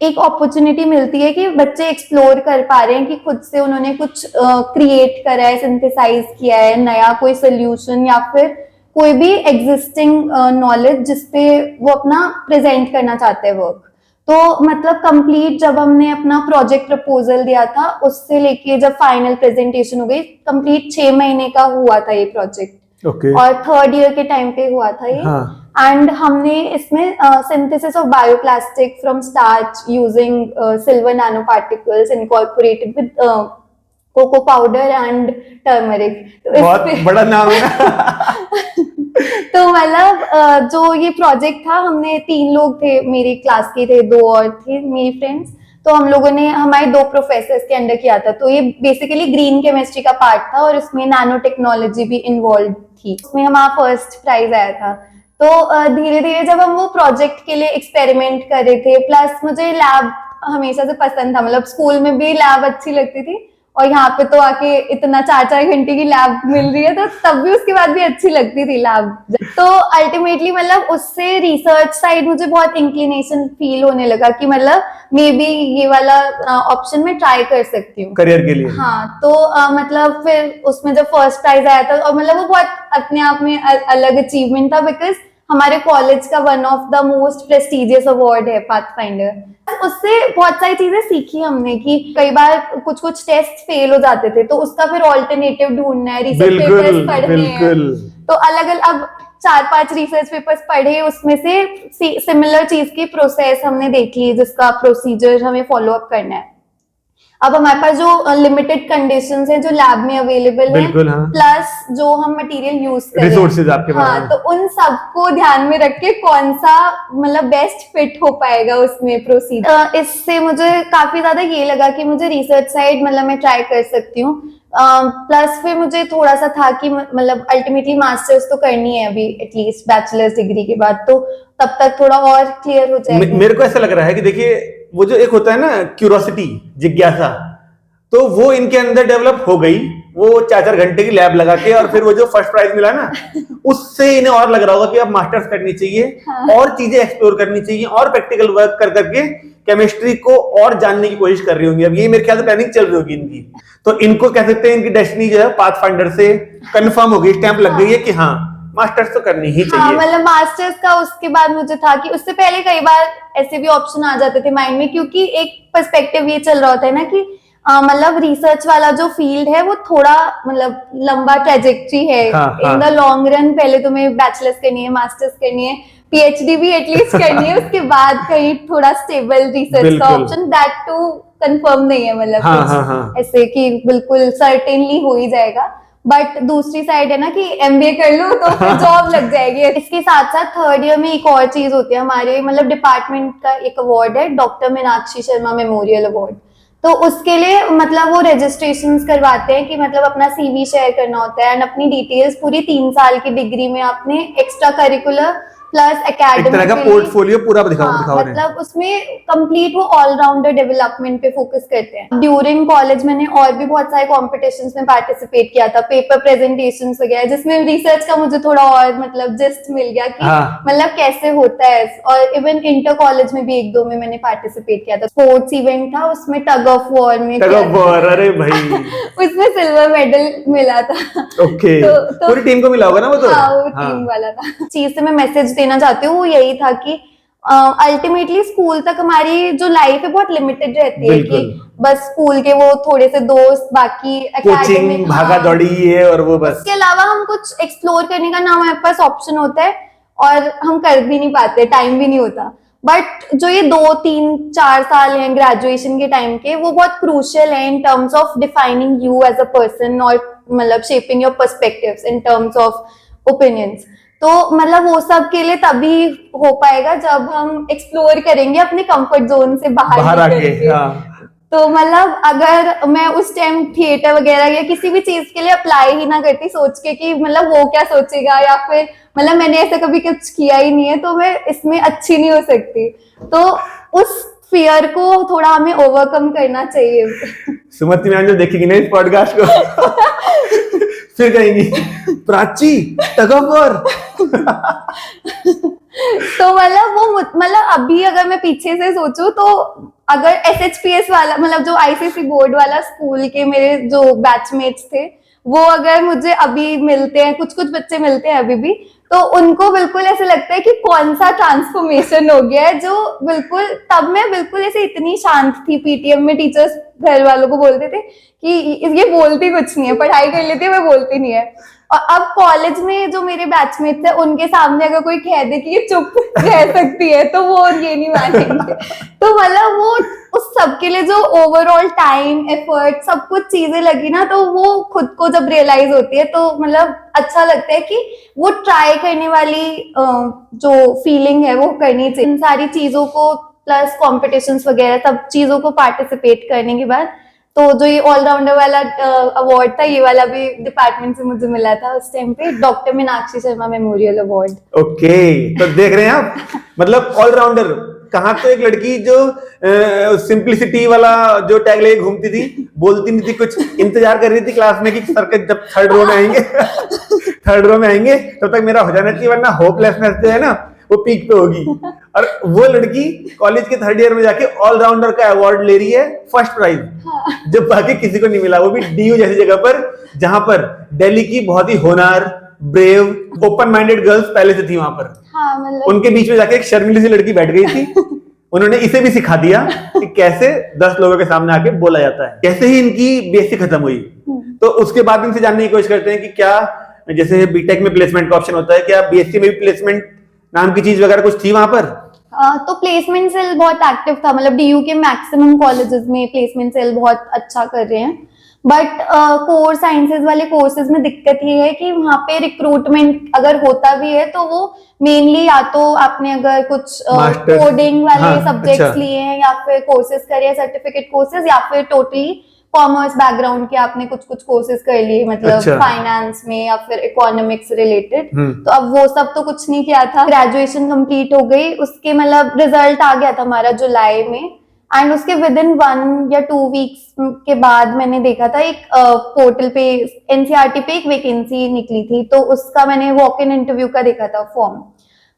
B: एक अपॉर्चुनिटी मिलती है कि बच्चे एक्सप्लोर कर पा रहे हैं कि खुद से उन्होंने कुछ क्रिएट करा है, सिंथेसाइज किया है नया कोई सोल्यूशन या फिर कोई भी एग्जिस्टिंग नॉलेज जिसपे वो अपना प्रेजेंट करना चाहते हैं वर्क। तो मतलब कंप्लीट जब हमने अपना प्रोजेक्ट प्रपोजल दिया था उससे लेके जब फाइनल प्रेजेंटेशन हो गई, कंप्लीट 6 महीने का हुआ था ये प्रोजेक्ट।
A: ओके।
B: और 3rd ईयर के टाइम पे हुआ था ये।
A: हाँ।
B: एंड हमने इसमें synthesis of bioplastic from starch using silver nano particles incorporated with cocoa powder and turmeric.
A: बहुत बड़ा नाम है ना।
B: तो मतलब जो ये प्रोजेक्ट था, हमने 3 लोग थे मेरी क्लास के, थे 2 और थे मेरी फ्रेंड्स। तो हम लोगों ने हमारे 2 प्रोफेसर्स के अंडर किया था। तो ये बेसिकली ग्रीन केमिस्ट्री का पार्ट था और उसमें नैनो टेक्नोलॉजी भी इन्वॉल्व थी। उसमें हमारा फर्स्ट प्राइज आया था। तो धीरे धीरे जब हम वो प्रोजेक्ट के लिए एक्सपेरिमेंट कर रहे थे, प्लस मुझे लैब हमेशा से पसंद था, मतलब स्कूल में भी लैब अच्छी लगती थी और यहाँ पे तो आके इतना 4-4 घंटे की लैब मिल रही है तो तब भी उसके बाद भी अच्छी लगती थी लैब। तो अल्टीमेटली मतलब उससे रिसर्च साइड मुझे बहुत इंक्लिनेशन फील होने लगा कि मतलब मे बी ये वाला ऑप्शन में ट्राई कर सकती हूँ
A: करियर के लिए।
B: हाँ। तो मतलब फिर उसमें जब फर्स्ट प्राइज आया था और मतलब वो बहुत अपने आप में अलग अचीवमेंट था, बिकॉज हमारे कॉलेज का one of the most prestigious award है पाथफाइंडर। उससे बहुत सारी चीजें सीखी हमने कि कई बार कुछ कुछ टेस्ट फेल हो जाते थे तो उसका फिर ऑल्टरनेटिव ढूंढना है, रिसर्च पेपर्स पढ़ने हैं। तो अलग अलग अब 4-5 रिसर्च पेपर्स पढ़े, उसमें से सिमिलर चीज की प्रोसेस हमने देख ली जिसका प्रोसीजर हमें फॉलो अप करना है। अब हमारे पास जो लिमिटेड कंडीशंस हैं जो लैब में अवेलेबल है,
A: हाँ।
B: प्लस जो हम मटेरियल यूज कर रहे हैं,
A: रिसोर्सेज आपके पास।
B: हाँ, तो उन सबको ध्यान में रख के कौन सा मतलब बेस्ट फिट हो पाएगा उसमें प्रोसीजर। इससे मुझे काफी ज्यादा ये लगा कि मुझे रिसर्च साइड मतलब मैं ट्राई कर सकती हूँ। प्लस फिर मुझे थोड़ा सा था कि मतलब अल्टीमेटली मास्टर्स तो करनी है अभी एटलीस्ट बैचलर्स डिग्री के बाद, तो तब तक थोड़ा और क्लियर हो जाएगा।
A: मेरे को ऐसा लग रहा है कि देखिए वो जो एक होता है ना क्यूरोसिटी, जिज्ञासा, तो वो इनके अंदर डेवलप हो गई। वो 4-4 घंटे की लैब लगा के और फिर वो जो फर्स्ट प्राइज मिला ना उससे इन्हें और लग रहा होगा कि अब मास्टर्स करनी चाहिए,
B: हाँ।
A: और चीजें एक्सप्लोर करनी चाहिए और प्रैक्टिकल वर्क कर करके केमिस्ट्री को और जानने की कोशिश कर रही होंगी। अब ये मेरे ख्याल से प्लानिंग चल रही होगी इनकी। तो इनको कह सकते हैं इनकी डेस्टिनी जो है पाथफाइंडर से कंफर्म हो गई, स्टैंप लग गई है कि हाँ मास्टर्स तो करनी ही चाहिए।
B: हाँ, मतलब मास्टर्स का उसके बाद मुझे था कि उससे पहले कई बार ऐसे भी ऑप्शन आ जाते थे माइंड में, क्योंकि एक पर्सपेक्टिव ये चल रहा होता है ना कि मतलब रिसर्च वाला जो फील्ड है वो थोड़ा मतलब लंबा ट्रेजेक्ट्री है। इन द लॉन्ग रन पहले तुम्हें बैचलर्स करनी है, मास्टर्स करनी है, पीएचडी भी एटलीस्ट करनी है, उसके बाद कहीं थोड़ा स्टेबल रिसर्च का ऑप्शन, दैट टू कंफर्म नहीं है, मतलब ऐसे कि बिल्कुल सर्टेनली हो ही जाएगा। बट दूसरी साइड है ना कि एमबीए कर लो तो फिर जॉब लग जाएगी। इसके साथ साथ 3rd ईयर में एक और चीज होती है हमारे मतलब डिपार्टमेंट का, एक अवार्ड है doctor Meenakshi Sharma memorial award. तो उसके लिए मतलब वो रजिस्ट्रेशंस करवाते हैं कि मतलब अपना सीवी शेयर करना होता है एंड अपनी डिटेल्स पूरी 3 साल की डिग्री में आपने एक्स्ट्रा करिकुलर प्लस एकेडमिक,
A: एक तरह का पोर्टफोलियो पूरा दिखाओ
B: मतलब उसमें कंप्लीट वो ऑलराउंडर डेवलपमेंट पे फोकस करते हैं। ड्यूरिंग कॉलेज मैंने और भी बहुत सारे कॉम्पिटिशन्स में पार्टिसिपेट किया था, पेपर प्रेजेंटेशंस वगैरह, जिसमें रिसर्च का मुझे थोड़ा और मतलब जिस्ट मिल गया कि मतलब कैसे होता है। और इवन इंटर कॉलेज में भी 1-2 में मैंने पार्टिसिपेट किया था। स्पोर्ट्स इवेंट था उसमें टग ऑफ वॉर में,
A: अरे भाई उसमें
B: सिल्वर मेडल मिला था।
A: ओके। तो पूरी टीम को मिला होगा ना वो? तो
B: हाँ, वो टीम वाला था। चीज से मैं मैसेज देना चाहती हूँ वो यही था कि अल्टीमेटली स्कूल तक हमारी जो लाइफ है बहुत लिमिटेड रहती है कि बस स्कूल के वो थोड़े से दोस्त, बाकी
A: कोचिंग, भागा दौड़ी है और वो बस।
B: उसके अलावा हम कुछ एक्सप्लोर करने का ना हमारे पास ऑप्शन होता है और हम कर भी नहीं पाते, टाइम भी नहीं होता। बट जो ये 2-3-4 साल हैं ग्रेजुएशन के टाइम के, वो बहुत क्रूशियल है in terms of defining you as a person और मतलब shaping your perspectives in terms of opinions. तो मतलब वो सब के लिए तभी हो पाएगा जब हम एक्सप्लोर करेंगे, अपने कंफर्ट जोन से बाहर
A: आके,
B: निकलेंगे।
A: हाँ।
B: तो मतलब अगर मैं उस टाइम थिएटर वगैरह या किसी भी चीज के लिए अप्लाई ही ना करती सोच के कि मतलब वो क्या सोचेगा, या फिर मतलब मैंने ऐसा कभी कुछ किया ही नहीं है तो मैं इसमें अच्छी नहीं हो सकती, तो उस फियर को थोड़ा हमें ओवरकम करना चाहिए।
A: सुमति मैम जो देखेगी ना इस पॉडकास्ट को फिर कहेंगी प्राची टग ऑफ वॉर।
B: तो मतलब वो मतलब अभी अगर मैं पीछे से सोचूं तो अगर SHPS वाला मतलब जो ICSE बोर्ड वाला स्कूल के मेरे जो बैचमेट्स थे वो अगर मुझे अभी मिलते हैं, कुछ कुछ बच्चे मिलते हैं अभी भी, तो उनको बिल्कुल ऐसे लगता है कि कौन सा ट्रांसफॉर्मेशन हो गया है। जो बिल्कुल तब मैं बिल्कुल ऐसे इतनी शांत थी, PTM में टीचर्स घर वालों को बोलते थे कि ये बोलती कुछ नहीं है, पढ़ाई कर लेती है मैं बोलती नहीं है। और अब कॉलेज में जो मेरे बैचमेट्स है उनके सामने अगर कोई कह दे कि ये चुप रह सकती है तो वो ये नहीं मानेंगे। तो मतलब वो उस सब के लिए जो ओवरऑल टाइम एफर्ट सब कुछ चीजें लगी ना, तो वो खुद को जब रियलाइज होती है तो मतलब अच्छा लगता है कि वो ट्राई करने वाली जो फीलिंग है वो करनी चाहिए। इन सारी चीजों को प्लस कॉम्पिटिशन्स वगैरह सब चीजों को पार्टिसिपेट करने के बाद तो जो ये ऑलराउंडर वाला अवार्ड था, ये वाला भी डिपार्टमेंट से मुझे मिला था उस टाइम पे, doctor Meenakshi Sharma memorial award.
A: Okay, तो देख रहे हैं आप, मतलब ऑलराउंडर। कहाँ तो एक लड़की जो सिंप्लिसिटी वाला जो टैग लेके घूमती थी, बोलती नहीं थी कुछ, इंतजार कर रही थी क्लास में कि सर के जब थर्ड रो में आएंगे थर्ड रो में आएंगे तब तक मेरा हो जाना चाहिए, वरना होपलेसनेस जो है ना वो पीक पे होगी। और वो लड़की कॉलेज के थर्ड ईयर में जाके ऑलराउंडर का अवार्ड ले रही है, फर्स्ट प्राइज, जो बाकी किसी को नहीं मिला, वो भी DU जैसी जगह पर, जहां पर दिल्ली की बहुत ही होनहार, ब्रेव, ओपन माइंडेड गर्ल्स पहले से थी वहां पर।
B: हाँ, मतलब
A: उनके बीच में जाके एक शर्मिली सी लड़की बैठ गई थी। उन्होंने इसे भी सिखा दिया कि कैसे 10 लोगों के सामने आके बोला जाता है। कैसे ही इनकी बेइज्जती खत्म हुई, तो उसके बाद इनसे जानने की कोशिश करते हैं कि क्या जैसे बीटेक में प्लेसमेंट का ऑप्शन होता है, क्या BSc में भी प्लेसमेंट नाम की चीज वगैरह कुछ थी वहां पर?
B: तो प्लेसमेंट सेल बहुत एक्टिव था, मतलब DU के मैक्सिमम कॉलेजेस में प्लेसमेंट सेल बहुत अच्छा कर रहे हैं। बट कोर साइंसेज वाले कोर्सेज में दिक्कत ये है कि वहाँ पे रिक्रूटमेंट अगर होता भी है तो वो मेनली या तो आपने अगर कुछ कोडिंग वाले
A: हाँ,
B: सब्जेक्ट्स
A: अच्छा।
B: लिए हैं या फिर कोर्सेज करे हैं, सर्टिफिकेट कोर्सेज, या फिर टोटली कॉमर्स बैकग्राउंड के आपने कुछ कुछ कोर्सेज कर लिए, मतलब
A: अच्छा।
B: फाइनेंस में या फिर इकोनॉमिक्स रिलेटेड।
A: हम्म।
B: तो अब वो सब तो कुछ नहीं किया था। ग्रेजुएशन कंप्लीट हो गई, उसके मतलब रिजल्ट आ गया था हमारा जुलाई में, एंड उसके विद इन 1 या 2 वीक्स के बाद मैंने देखा था एक पोर्टल पे NCERT पे एक वैकेंसी निकली थी, तो उसका मैंने वॉक इन इंटरव्यू का देखा था फॉर्म।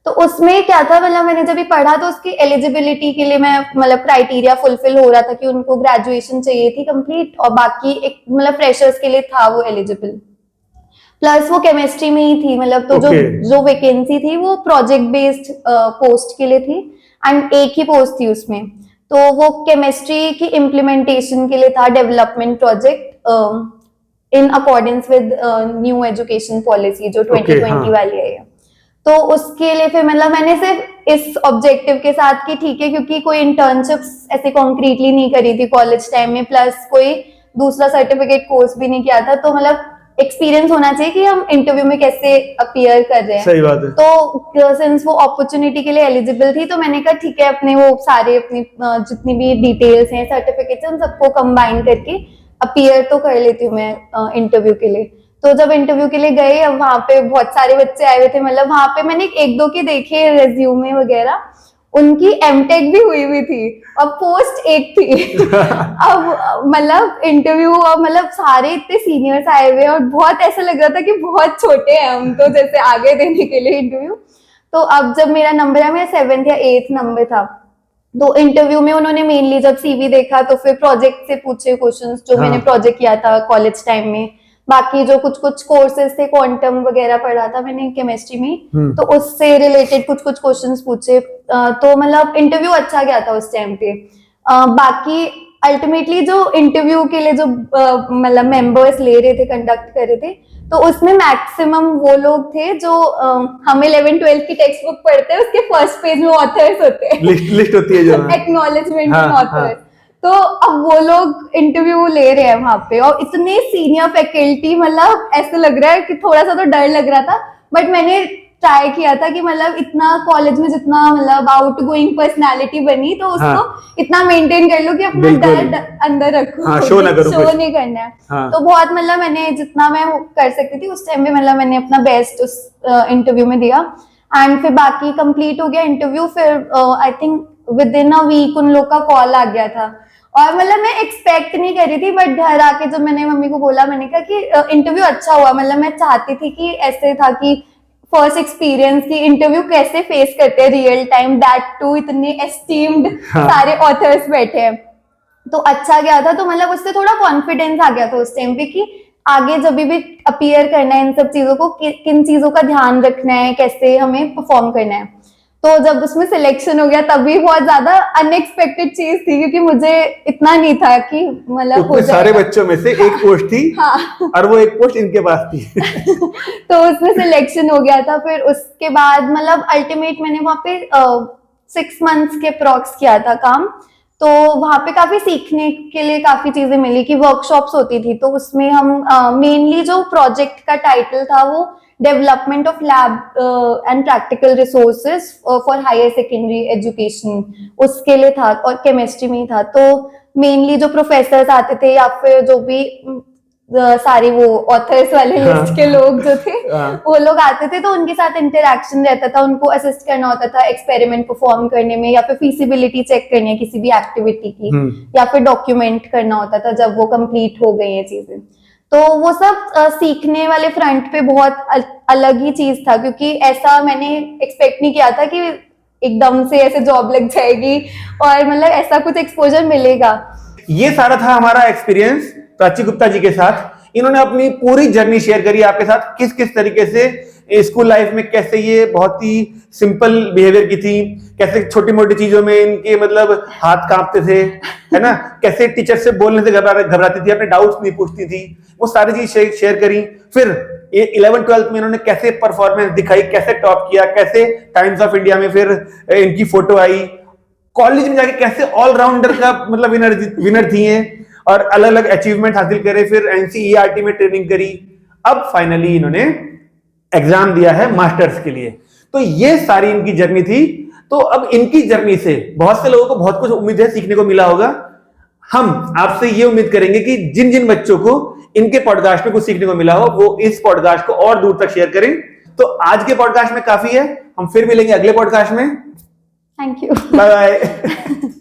B: तो उसमें क्या था, मतलब मैंने जब भी पढ़ा तो उसकी एलिजिबिलिटी के लिए मैं मतलब क्राइटेरिया फुलफिल हो रहा था कि उनको ग्रेजुएशन चाहिए थी कंप्लीट, और बाकी एक मतलब फ्रेशर्स के लिए था वो एलिजिबल, प्लस वो केमिस्ट्री में ही थी, मतलब तो
A: Okay.
B: जो वैकेंसी थी वो प्रोजेक्ट बेस्ड पोस्ट के लिए थी, एंड एक ही पोस्ट थी उसमें, तो वो केमिस्ट्री की इम्प्लीमेंटेशन के लिए था, development project in accordance with new education policy जो 2020
A: हाँ।
B: वाली है। तो उसके लिए फिर मतलब मैंने सिर्फ इस ऑब्जेक्टिव के साथ कि ठीक है, क्योंकि कोई इंटर्नशिप्स ऐसे कॉन्क्रीटली नहीं करी थी कॉलेज टाइम में, प्लस कोई दूसरा सर्टिफिकेट कोर्स भी नहीं किया था, तो मतलब एक्सपीरियंस होना चाहिए कि हम इंटरव्यू में कैसे अपीयर कर रहे हैं।
A: सही बात है।
B: तो सिंस वो अपॉर्चुनिटी के लिए एलिजिबल थी तो मैंने कहा ठीक है, अपने वो सारे अपनी जितनी भी डिटेल्स हैं, सर्टिफिकेट्स, उन सबको कंबाइन करके अपीयर तो कर लेती हूँ मैं इंटरव्यू के लिए। तो जब इंटरव्यू के लिए गए, अब वहां पे बहुत सारे बच्चे आए हुए थे, मतलब वहां पे मैंने 1-2 के देखे रेज्यूमे वगैरह, उनकी MTech भी हुई थी और पोस्ट एक थी। अब मतलब इंटरव्यू और मतलब सारे इतने सीनियर्स आए हुए और बहुत ऐसा लग रहा था कि बहुत छोटे हैं हम, तो जैसे आगे देने के लिए इंटरव्यू। तो अब जब मेरा नंबर है, मेरा 7th या 8th नंबर था, तो इंटरव्यू में उन्होंने मेनली जब CV देखा तो फिर प्रोजेक्ट से पूछे क्वेश्चंस, जो मैंने प्रोजेक्ट किया था कॉलेज टाइम में, बाकी जो कुछ कुछ कोर्सेज थे, क्वांटम वगैरह पढ़ा था मैंने केमिस्ट्री में, तो उससे रिलेटेड कुछ कुछ क्वेश्चंस पूछे। तो मतलब इंटरव्यू अच्छा गया था उस टाइम पे। बाकी अल्टीमेटली जो इंटरव्यू के लिए जो मतलब मेंबर्स ले रहे थे, कंडक्ट कर रहे थे, तो उसमें मैक्सिमम वो लोग थे जो हम 11th-12th की टेक्स्ट बुक पढ़ते हैं, उसके फर्स्ट पेज में ऑथर्स होते हैं,
A: लिस्ट होती है जो
B: एक्नॉलेजमेंट ऑथर्स। तो अब वो लोग इंटरव्यू ले रहे हैं वहां पे और इतने सीनियर फैकल्टी, मतलब ऐसे लग रहा है कि थोड़ा सा तो डर लग रहा था, बट मैंने ट्राई किया था कि मतलब इतना कॉलेज में जितना मतलब आउट गोइंग पर्सनैलिटी बनी तो उसको इतना मेंटेन कर लो कि अपना
A: बिल्कुल।
B: डर अंदर रखो,
A: हाँ, शो ना करो
B: शो
A: कुछ।
B: नहीं करना है।
A: हाँ।
B: तो बहुत मतलब मैंने जितना मैं कर सकती थी उस टाइम पे मतलब मैंने अपना बेस्ट उस इंटरव्यू में दिया एंड फिर बाकी कंप्लीट हो गया इंटरव्यू। फिर I think within a week उन लोग का कॉल आ गया था और मतलब मैं एक्सपेक्ट नहीं कर रही थी, बट घर आके जब मैंने मम्मी को बोला, मैंने कहा कि इंटरव्यू अच्छा हुआ, मतलब मैं चाहती थी कि ऐसे था कि फर्स्ट एक्सपीरियंस की इंटरव्यू कैसे फेस करते हैं रियल टाइम, दैट टू इतने एस्टीम्ड सारे ऑथर्स बैठे हैं, तो अच्छा गया था। तो मतलब उससे थोड़ा कॉन्फिडेंस आ गया था उस टाइम पे कि आगे जब भी अपीयर करना है इन सब चीजों को किन चीजों का ध्यान रखना है, कैसे हमें परफॉर्म करना है। तो जब उसमें सिलेक्शन हो गया तब भी बहुत ज्यादा अनएक्सपेक्टेड चीज थी क्योंकि मुझे इतना नहीं था कि मतलब हो
A: उतने सारे
B: जाएगा।
A: बच्चों में से एक पोस्ट थी
B: हाँ
A: और वो एक पोस्ट इनके पास थी।
B: तो उसमें सिलेक्शन हो गया था। फिर उसके बाद मतलब अल्टीमेट मैंने वहां पे 6 मंथ्स के अप्रॉक्स किया था काम। तो वहां पे काफी सीखने के लिए काफी चीजें मिली कि वर्कशॉप्स होती थी, तो उसमें हम मेनली जो प्रोजेक्ट का टाइटल था वो development of lab and practical resources for higher secondary education, उसके लिए था और केमिस्ट्री में ही था। तो मेनली जो प्रोफेसर्स आते थे या फिर जो भी सारे वो ऑथर्स वाले लिस्ट के लोग जो थे वो लोग आते थे, तो उनके साथ इंटरेक्शन रहता था, उनको असिस्ट करना होता था एक्सपेरिमेंट परफॉर्म करने में या फिर फीसिबिलिटी चेक करनी है किसी भी एक्टिविटी की या फिर डॉक्यूमेंट करना होता था जब वो कंप्लीट हो गई ये चीजें। तो वो सब सीखने वाले फ्रंट पे बहुत अलग ही चीज था क्योंकि ऐसा मैंने एक्सपेक्ट नहीं किया था कि एकदम से ऐसे जॉब लग जाएगी और मतलब ऐसा कुछ एक्सपोजर मिलेगा।
A: ये सारा था हमारा एक्सपीरियंस प्राची गुप्ता जी के साथ। इन्होंने अपनी पूरी जर्नी शेयर करी आपके साथ, किस किस तरीके से स्कूल लाइफ में कैसे ये बहुत ही सिंपल बिहेवियर की थी, कैसे छोटी मोटी चीजों में इनके मतलब हाथ कांपते थे, है ना, कैसे टीचर से बोलने से घबराती थी, अपने डाउट्स नहीं पूछती थी, वो सारी चीज शेयर करी। फिर 11th-12th में इन्होंने कैसे परफॉर्मेंस दिखाई, कैसे टॉप किया, कैसे टाइम्स ऑफ इंडिया में फिर इनकी फोटो आई, कॉलेज में जाके कैसे ऑलराउंडर का मतलब विनर थी हैं और अलग अलग अचीवमेंट हासिल करे, फिर एनसीईआरटी में ट्रेनिंग करी, अब फाइनली इन्होंने एग्जाम दिया है मास्टर्स के लिए। तो ये सारी इनकी जर्नी थी। तो अब इनकी जर्नी से बहुत से लोगों को बहुत कुछ उम्मीद है सीखने को मिला होगा। हम आपसे ये उम्मीद करेंगे कि जिन जिन बच्चों को इनके पॉडकास्ट में कुछ सीखने को मिला हो वो इस पॉडकास्ट को और दूर तक शेयर करें। तो आज के पॉडकास्ट में काफी है, हम फिर मिलेंगे अगले पॉडकास्ट में।
B: Thank you.
A: Bye bye.